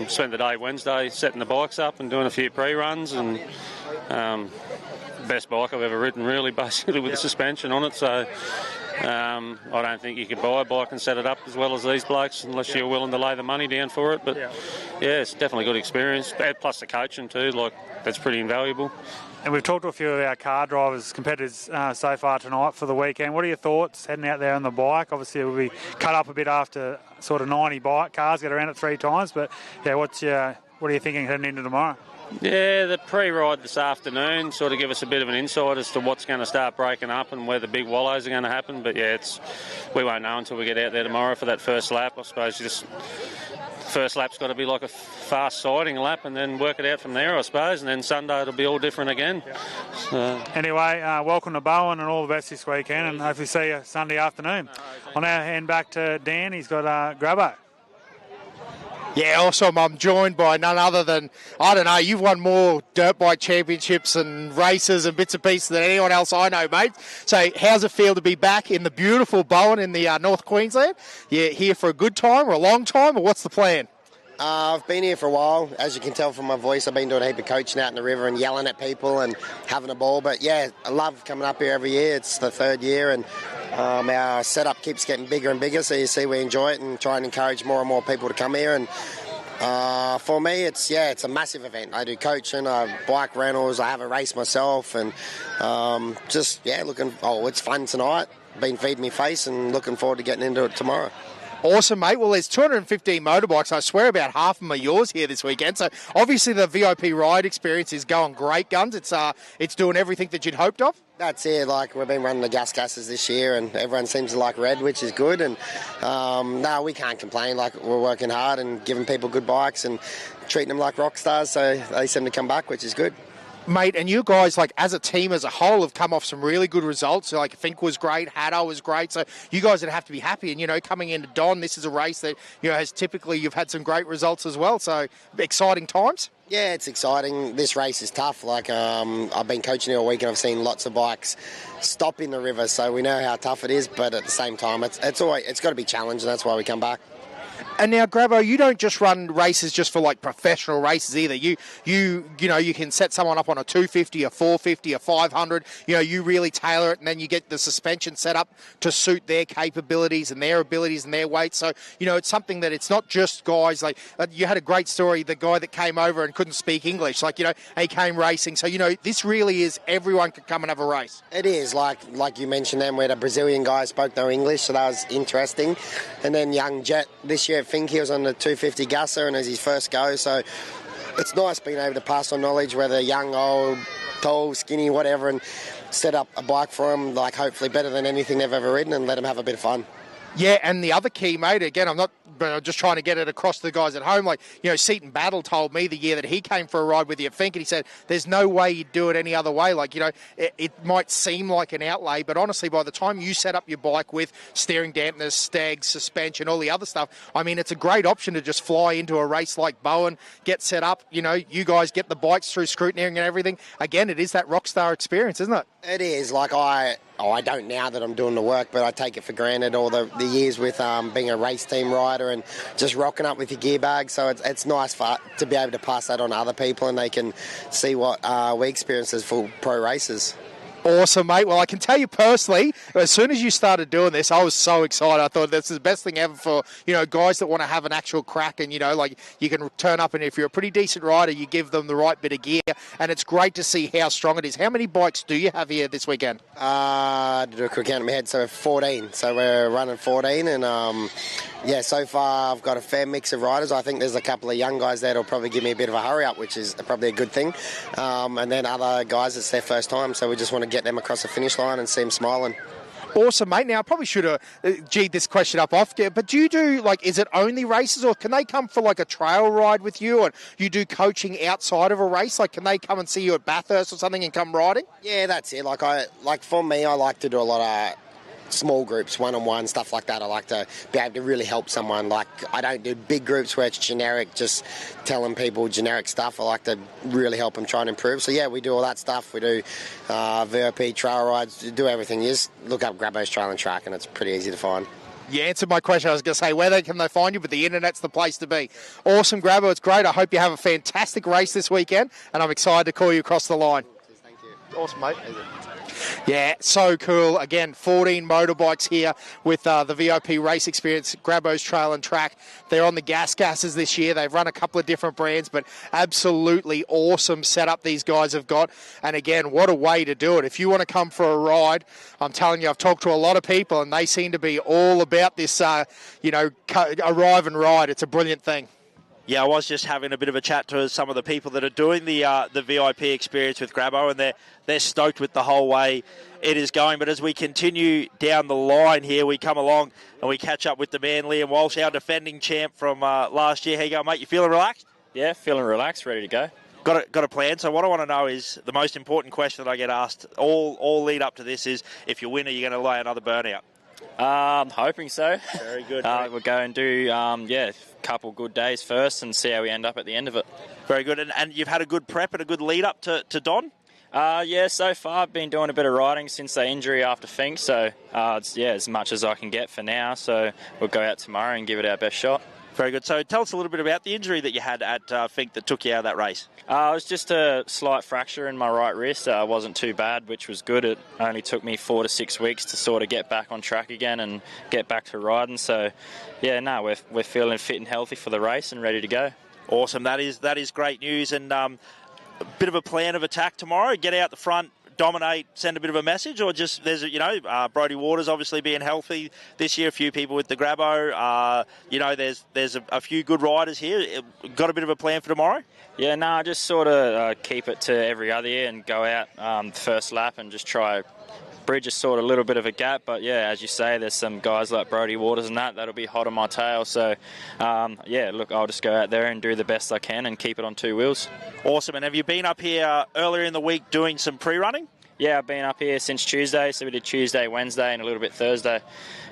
[SPEAKER 14] Spent the day Wednesday setting the bikes up and doing a few pre-runs, and best bike I've ever ridden, really, basically, with the suspension on it. So I don't think you could buy a bike and set it up as well as these blokes unless you're willing to lay the money down for it. But yeah, it's definitely a good experience. Plus the coaching too, that's pretty invaluable.
[SPEAKER 3] And we've talked to a few of our car drivers, competitors so far tonight for the weekend. What are your thoughts heading out there on the bike? Obviously, it will be cut up a bit after sort of 90 bike cars get around it 3 times. But yeah, what are you thinking heading into tomorrow?
[SPEAKER 14] Yeah, the pre-ride this afternoon sort of give us a bit of an insight as to what's going to start breaking up and where the big wallows are going to happen. But yeah, we won't know until we get out there tomorrow for that first lap. I suppose first lap's got to be like a fast siding lap and then work it out from there, I suppose. And then Sunday it'll be all different again.
[SPEAKER 3] Yeah. So. Anyway, welcome to Bowen and all the best this weekend, and hopefully see you Sunday afternoon. I'll now hand back to Dan. He's got Grabbo.
[SPEAKER 2] Yeah, awesome. I'm joined by none other than, I don't know, you've won more dirt bike championships and races and bits and pieces than anyone else I know, mate. So how's it feel to be back in the beautiful Bowen in the North Queensland? You here for a good time or a long time, or what's the plan?
[SPEAKER 15] I've been here for a while. As you can tell from my voice, I've been doing a heap of coaching out in the river and yelling at people and having a ball. But yeah, I love coming up here every year. It's the third year, and our setup keeps getting bigger and bigger. So you see, we enjoy it and try and encourage more and more people to come here. And for me, it's a massive event. I do coaching, I have bike rentals, I have a race myself, and it's fun tonight. Been feeding me face and looking forward to getting into it tomorrow.
[SPEAKER 2] Awesome, mate. Well, there's 215 motorbikes. I swear about half of them are yours here this weekend. So obviously the VIP ride experience is going great guns. It's doing everything that you'd hoped of.
[SPEAKER 15] That's it. We've been running the gases this year, and everyone seems to like red, which is good. And no, we can't complain. We're working hard and giving people good bikes and treating them like rock stars. So they seem to come back, which is good.
[SPEAKER 2] Mate, and you guys, as a team as a whole, have come off some really good results. Fink was great, Haddo was great. So you guys would have to be happy. And, coming into Don, this is a race that, has typically you've had some great results as well. So exciting times.
[SPEAKER 15] Yeah, it's exciting. This race is tough. I've been coaching here all week and I've seen lots of bikes stop in the river. So we know how tough it is. But at the same time, it's got to be challenged, and that's why we come back.
[SPEAKER 2] And now, Grabbo, you don't just run races just for professional races either. You can set someone up on a 250, a 450, a 500. You really tailor it, and then you get the suspension set up to suit their capabilities and their abilities and their weight. So it's something that it's not just guys you had a great story. The guy that came over and couldn't speak English, he came racing. So this really is everyone can come and have a race.
[SPEAKER 15] It is like you mentioned. Then we had a Brazilian guy who spoke no English, so that was interesting. And then young Jet this year. Think he was on the 250 gasser and as his first go, so it's nice being able to pass on knowledge, whether young, old, tall, skinny, whatever, and set up a bike for them, hopefully better than anything they've ever ridden, and let them have a bit of fun.
[SPEAKER 2] Yeah, and the other key, mate, again, I'm just trying to get it across to the guys at home. Seaton Battle told me the year that he came for a ride with you at Fink, and he said, there's no way you'd do it any other way. It might seem like an outlay, but honestly, by the time you set up your bike with steering dampeners, stags, suspension, all the other stuff, it's a great option to just fly into a race like Bowen, get set up, you guys get the bikes through scrutineering and everything. Again, it is that rock star experience, isn't it?
[SPEAKER 15] It is. I don't now that I'm doing the work, but I take it for granted all the years with being a race team rider and just rocking up with your gear bag. So it's nice to be able to pass that on to other people, and they can see what we experience as full pro racers.
[SPEAKER 2] Awesome, mate. Well, I can tell you personally, as soon as you started doing this, I was so excited. I thought this is the best thing ever for, guys that want to have an actual crack, and, you can turn up, and if you're a pretty decent rider, you give them the right bit of gear, and it's great to see how strong it is. How many bikes do you have here this weekend?
[SPEAKER 15] To do a quick count in my head, so 14. So we're running 14, and so far I've got a fair mix of riders. I think there's a couple of young guys there that'll probably give me a bit of a hurry up, which is probably a good thing. And then other guys, it's their first time, so we just want to get them across the finish line and see them smiling.
[SPEAKER 2] Awesome, mate. Now, I probably should have G'd this question up off, but do you do, is it only races, or can they come for, a trail ride with you, or you do coaching outside of a race? Can they come and see you at Bathurst or something and come riding?
[SPEAKER 15] Yeah, that's it. For me, I like to do a lot of small groups, one-on-one, stuff like that. I like to be able to really help someone. I don't do big groups where it's generic, just telling people generic stuff. I like to really help them try and improve. So yeah, we do all that stuff. We do VIP trail rides, do everything. You just look up Grabbo's Trail and Track, and it's pretty easy to find.
[SPEAKER 2] You answered my question. I was going to say, where can they find you? But the internet's the place to be. Awesome, Grabbo. It's great. I hope you have a fantastic race this weekend, and I'm excited to call you across the line.
[SPEAKER 15] Thank you.
[SPEAKER 2] Awesome, mate. Yeah, so cool. Again, 14 motorbikes here with the VIP race experience, Grabbo's Trail and Track. They're on the gases this year. They've run a couple of different brands, but absolutely awesome setup these guys have got. And again, what a way to do it. If you want to come for a ride, I'm telling you, I've talked to a lot of people, and they seem to be all about this, arrive and ride. It's a brilliant thing.
[SPEAKER 7] Yeah, I was just having a bit of a chat to some of the people that are doing the VIP experience with Grabbo, and they're stoked with the whole way it is going. But as we continue down the line here, we come along and we catch up with the man, Lem Walsh, our defending champ from last year. How you going, mate? You feeling relaxed?
[SPEAKER 16] Yeah, feeling relaxed, ready to go.
[SPEAKER 7] Got a plan. So what I want to know is the most important question that I get asked all lead up to this is, if you win, are you going to lay another burnout?
[SPEAKER 16] I'm hoping so.
[SPEAKER 7] Very good.
[SPEAKER 16] We'll go and do, a couple good days first and see how we end up at the end of it.
[SPEAKER 7] Very good. And you've had a good prep and a good lead up to Don?
[SPEAKER 16] So far I've been doing a bit of riding since the injury after Fink, so it's as much as I can get for now. So we'll go out tomorrow and give it our best shot.
[SPEAKER 7] Very good. So tell us a little bit about the injury that you had at Fink that took you out of that race.
[SPEAKER 16] It was just a slight fracture in my right wrist. It wasn't too bad, which was good. It only took me 4 to 6 weeks to sort of get back on track again and get back to riding. So, we're feeling fit and healthy for the race and ready to go.
[SPEAKER 7] Awesome. That is great news. And a bit of a plan of attack tomorrow. Get out the front, dominate, send a bit of a message, or just there's Brodie Waters obviously being healthy this year, a few people with the Grabo, there's a few good riders here. Got a bit of a plan for tomorrow?
[SPEAKER 16] Just sort of keep it to every other year and go out the first lap and just try bridge a sort of little bit of a gap, but as you say, there's some guys like Brodie Waters and that'll be hot on my tail. So I'll just go out there and do the best I can and keep it on 2 wheels.
[SPEAKER 7] Awesome. And have you been up here earlier in the week doing some pre-running?
[SPEAKER 16] Yeah, I've been up here since Tuesday, so we did Tuesday, Wednesday and a little bit Thursday.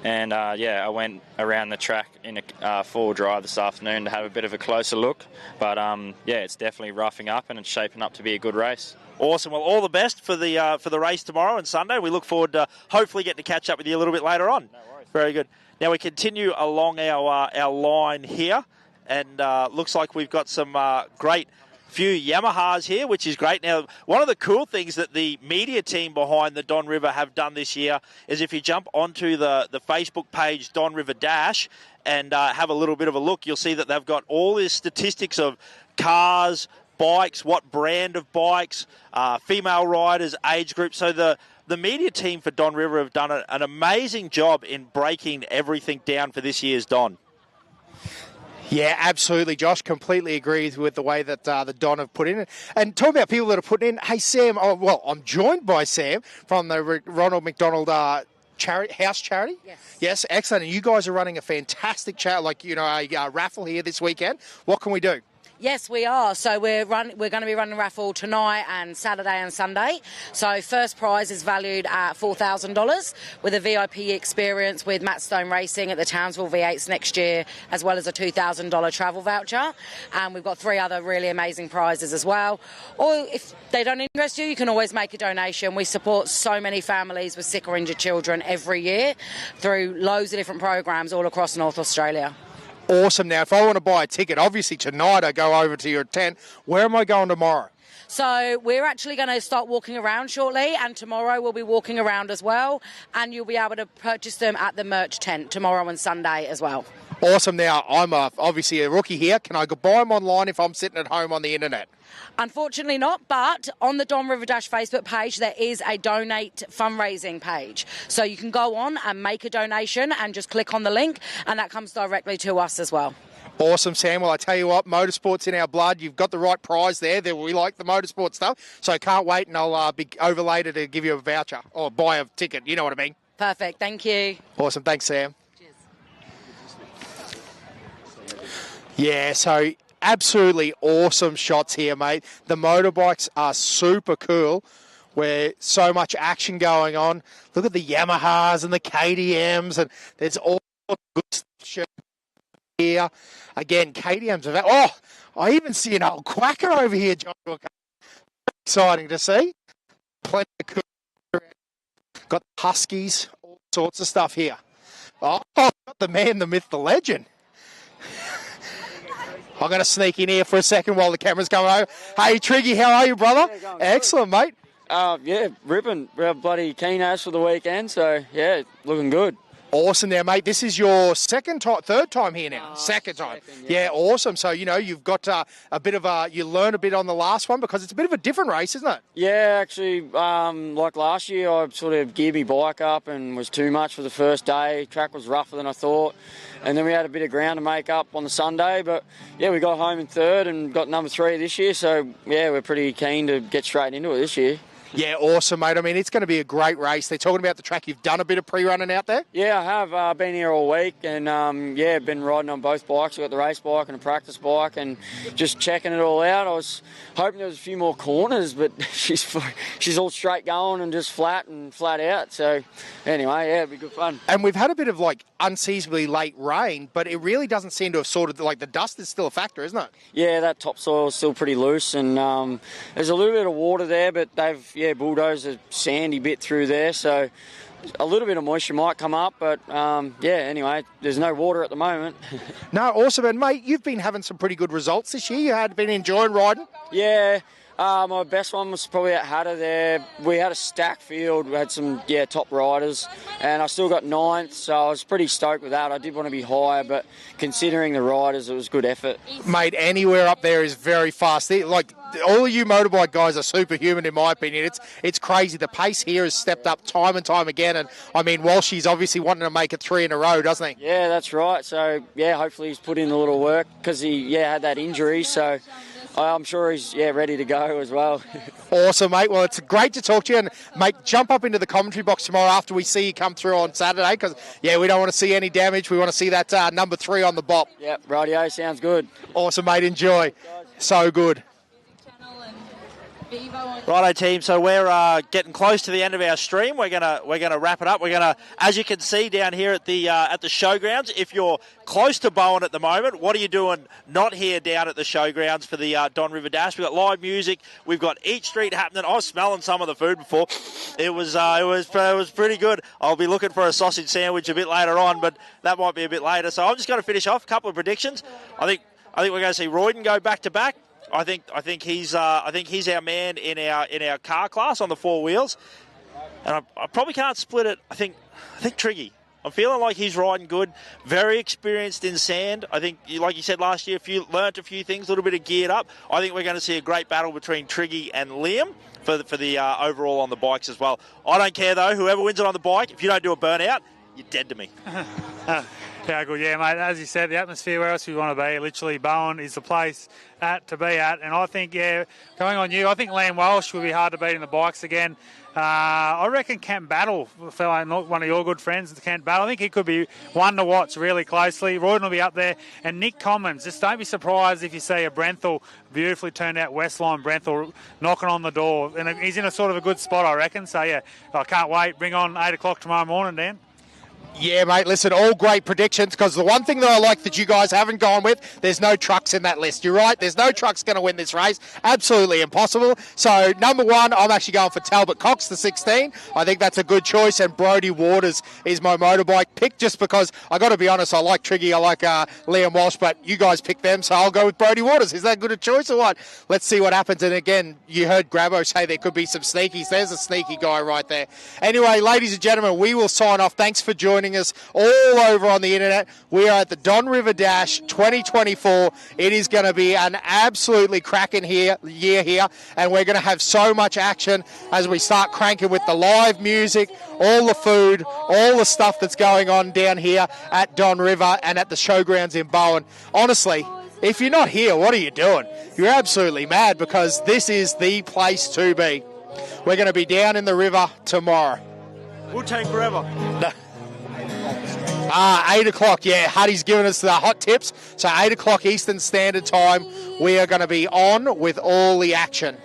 [SPEAKER 16] And I went around the track in a full drive this afternoon to have a bit of a closer look. But it's definitely roughing up and it's shaping up to be a good race.
[SPEAKER 7] Awesome. Well, all the best for the race tomorrow and Sunday. We look forward to hopefully getting to catch up with you a little bit later on.
[SPEAKER 16] No worries.
[SPEAKER 7] Very good. Now we continue along our line here, and looks like we've got some great few Yamahas here, which is great. Now, one of the cool things that the media team behind the Don River have done this year is if you jump onto the Facebook page Don River Dash and have a little bit of a look, you'll see that they've got all the statistics of cars, bikes, what brand of bikes, female riders, age group. So the media team for Don River have done an amazing job in breaking everything down for this year's Don.
[SPEAKER 2] Yeah, absolutely, Josh. Completely agrees with the way that the Don have put in it. And talk about people that have put in. Hey, Sam. I'm joined by Sam from the Ronald McDonald House Charity. Yes, excellent. And you guys are running a fantastic a raffle here this weekend. What can we do?
[SPEAKER 17] Yes, we are. So we're going to be running a raffle tonight and Saturday and Sunday. So first prize is valued at $4,000 with a VIP experience with Matt Stone Racing at the Townsville V8s next year, as well as a $2,000 travel voucher. And we've got 3 other really amazing prizes as well. Or if they don't interest you, you can always make a donation. We support so many families with sick or injured children every year through loads of different programs all across North Australia.
[SPEAKER 2] Awesome. Now, if I want to buy a ticket, obviously tonight I go over to your tent. Where am I going tomorrow?
[SPEAKER 17] So we're actually going to start walking around shortly, and tomorrow we'll be walking around as well, and you'll be able to purchase them at the merch tent tomorrow and Sunday as well.
[SPEAKER 2] Awesome. Now, I'm obviously a rookie here. Can I go buy them online if I'm sitting at home on the internet?
[SPEAKER 17] Unfortunately not, but on the Don River Dash Facebook page there is a donate fundraising page. So you can go on and make a donation and just click on the link, and that comes directly to us as well.
[SPEAKER 2] Awesome, Sam. Well, I tell you what, motorsport's in our blood. You've got the right prize there. We like the motorsport stuff. So I can't wait, and I'll be over later to give you a voucher or buy a ticket. You know what I mean?
[SPEAKER 17] Perfect. Thank you.
[SPEAKER 2] Awesome. Thanks, Sam. Yeah, so absolutely awesome shots here, mate. The motorbikes are super cool. Where so much action going on. Look at the Yamahas and the KTMs, and there's all good stuff here. Again, KTMs are... I even see an old quacker over here, John. Exciting to see. Plenty of cool. Got the Huskies, all sorts of stuff here. Got the man, the myth, the legend. I'm going to sneak in here for a second while the camera's going over. Hey, Triggy, how are you, brother? Excellent, mate.
[SPEAKER 18] Ripping. We're bloody keen as for the weekend, so, looking good.
[SPEAKER 2] Awesome now, mate. This is your third time here now. Second time. Yeah, awesome. So, you've got a bit of you learn a bit on the last one because it's a bit of a different race, isn't it?
[SPEAKER 18] Yeah, actually, like last year, I sort of geared my bike up and was too much for the first day. Track was rougher than I thought. And then we had a bit of ground to make up on the Sunday. But, we got home in third and got number 3 this year. So, we're pretty keen to get straight into it this year.
[SPEAKER 2] Yeah, awesome, mate. I mean, it's going to be a great race. They're talking about the track. You've done a bit of pre-running out there?
[SPEAKER 18] Yeah, I have. Been here all week and, been riding on both bikes. I've got the race bike and a practice bike and just checking it all out. I was hoping there was a few more corners, but she's all straight going and just flat out. So, anyway, yeah, it'll be good fun.
[SPEAKER 2] And we've had a bit of, unseasonably late rain, but it really doesn't seem to have sorted, the dust is still a factor, isn't it?
[SPEAKER 18] Yeah, that topsoil is still pretty loose and there's a little bit of water there, but they've, bulldozed a sandy bit through there, so a little bit of moisture might come up, but anyway, there's no water at the moment.
[SPEAKER 2] No, awesome. And mate, you've been having some pretty good results this year. You had been enjoying riding?
[SPEAKER 18] Yeah, my best one was probably at Hatter there. We had a stack field, we had some top riders, and I still got 9th, so I was pretty stoked with that. I did want to be higher, but considering the riders, it was good effort.
[SPEAKER 2] Mate, anywhere up there is very fast. All of you motorbike guys are superhuman, in my opinion. It's crazy. The pace here has stepped up time and time again. And, I mean, Walshy's obviously wanting to make it 3 in a row, doesn't he?
[SPEAKER 18] Yeah, that's right. So, hopefully he's put in a little work because he, had that injury. So, I'm sure he's, ready to go as well.
[SPEAKER 2] Awesome, mate. Well, it's great to talk to you. And, mate, jump up into the commentary box tomorrow after we see you come through on Saturday because, we don't want to see any damage. We want to see that number 3 on the bop.
[SPEAKER 18] Yep, rightio. Sounds good.
[SPEAKER 2] Awesome, mate. Enjoy. So good.
[SPEAKER 7] Righto, team. So we're getting close to the end of our stream. We're gonna wrap it up. We're gonna, as you can see down here at the showgrounds. If you're close to Bowen at the moment, what are you doing not here down at the showgrounds for the Don River Dash? We've got live music. We've got Eat Street happening. I was smelling some of the food before. It was pretty good. I'll be looking for a sausage sandwich a bit later on, but that might be a bit later. So I'm just going to finish off a couple of predictions. I think we're going to see Royen go back to back. I think he's our man in our car class on the 4 wheels, and I probably can't split it. I think Triggy. I'm feeling like he's riding good, very experienced in sand. I think, like you said last year, learnt a few things, a little bit of geared up. I think we're going to see a great battle between Triggy and Liam for the overall on the bikes as well. I don't care though. Whoever wins it on the bike, if you don't do a burnout, you're dead to me.
[SPEAKER 3] Yeah, good. Yeah, mate, as you said, the atmosphere, where else we want to be? Literally, Bowen is the place to be at. And I think, going on you, I think Lem Walsh will be hard to beat in the bikes again. I reckon Kent Battle, one of your good friends, Kent Battle, I think he could be one to watch really closely. Royen will be up there. And Nick Commons, just don't be surprised if you see a Brenthal, beautifully turned out Westline Brenthal, knocking on the door. And he's in a sort of a good spot, I reckon. So, I can't wait. Bring on 8 o'clock tomorrow morning, Dan.
[SPEAKER 2] Yeah, mate, listen, all great predictions, because the one thing that I like that you guys haven't gone with, there's no trucks in that list. You're right, there's no trucks going to win this race. Absolutely impossible. So, number 1, I'm actually going for Talbot Cox, the 16. I think that's a good choice, and Brodie Waters is my motorbike pick, just because, I got to be honest, I like Triggy, I like Liam Walsh, but you guys pick them, so I'll go with Brodie Waters. Is that good a choice or what? Let's see what happens. And again, you heard Grabo say there could be some sneakies. There's a sneaky guy right there. Anyway, ladies and gentlemen, we will sign off. Thanks for joining us all over on the internet. We are at the Don River Dash 2024. It is going to be an absolutely cracking year here, and we're going to have so much action as we start cranking with the live music, all the food, all the stuff that's going on down here at Don River and at the showgrounds in Bowen. Honestly, if you're not here, what are you doing? You're absolutely mad, because this is the place to be. We're going to be down in the river tomorrow.
[SPEAKER 7] Wu-Tang forever.
[SPEAKER 2] No. 8 o'clock, Huddy's giving us the hot tips. So 8 o'clock Eastern Standard Time, we are going to be on with all the action.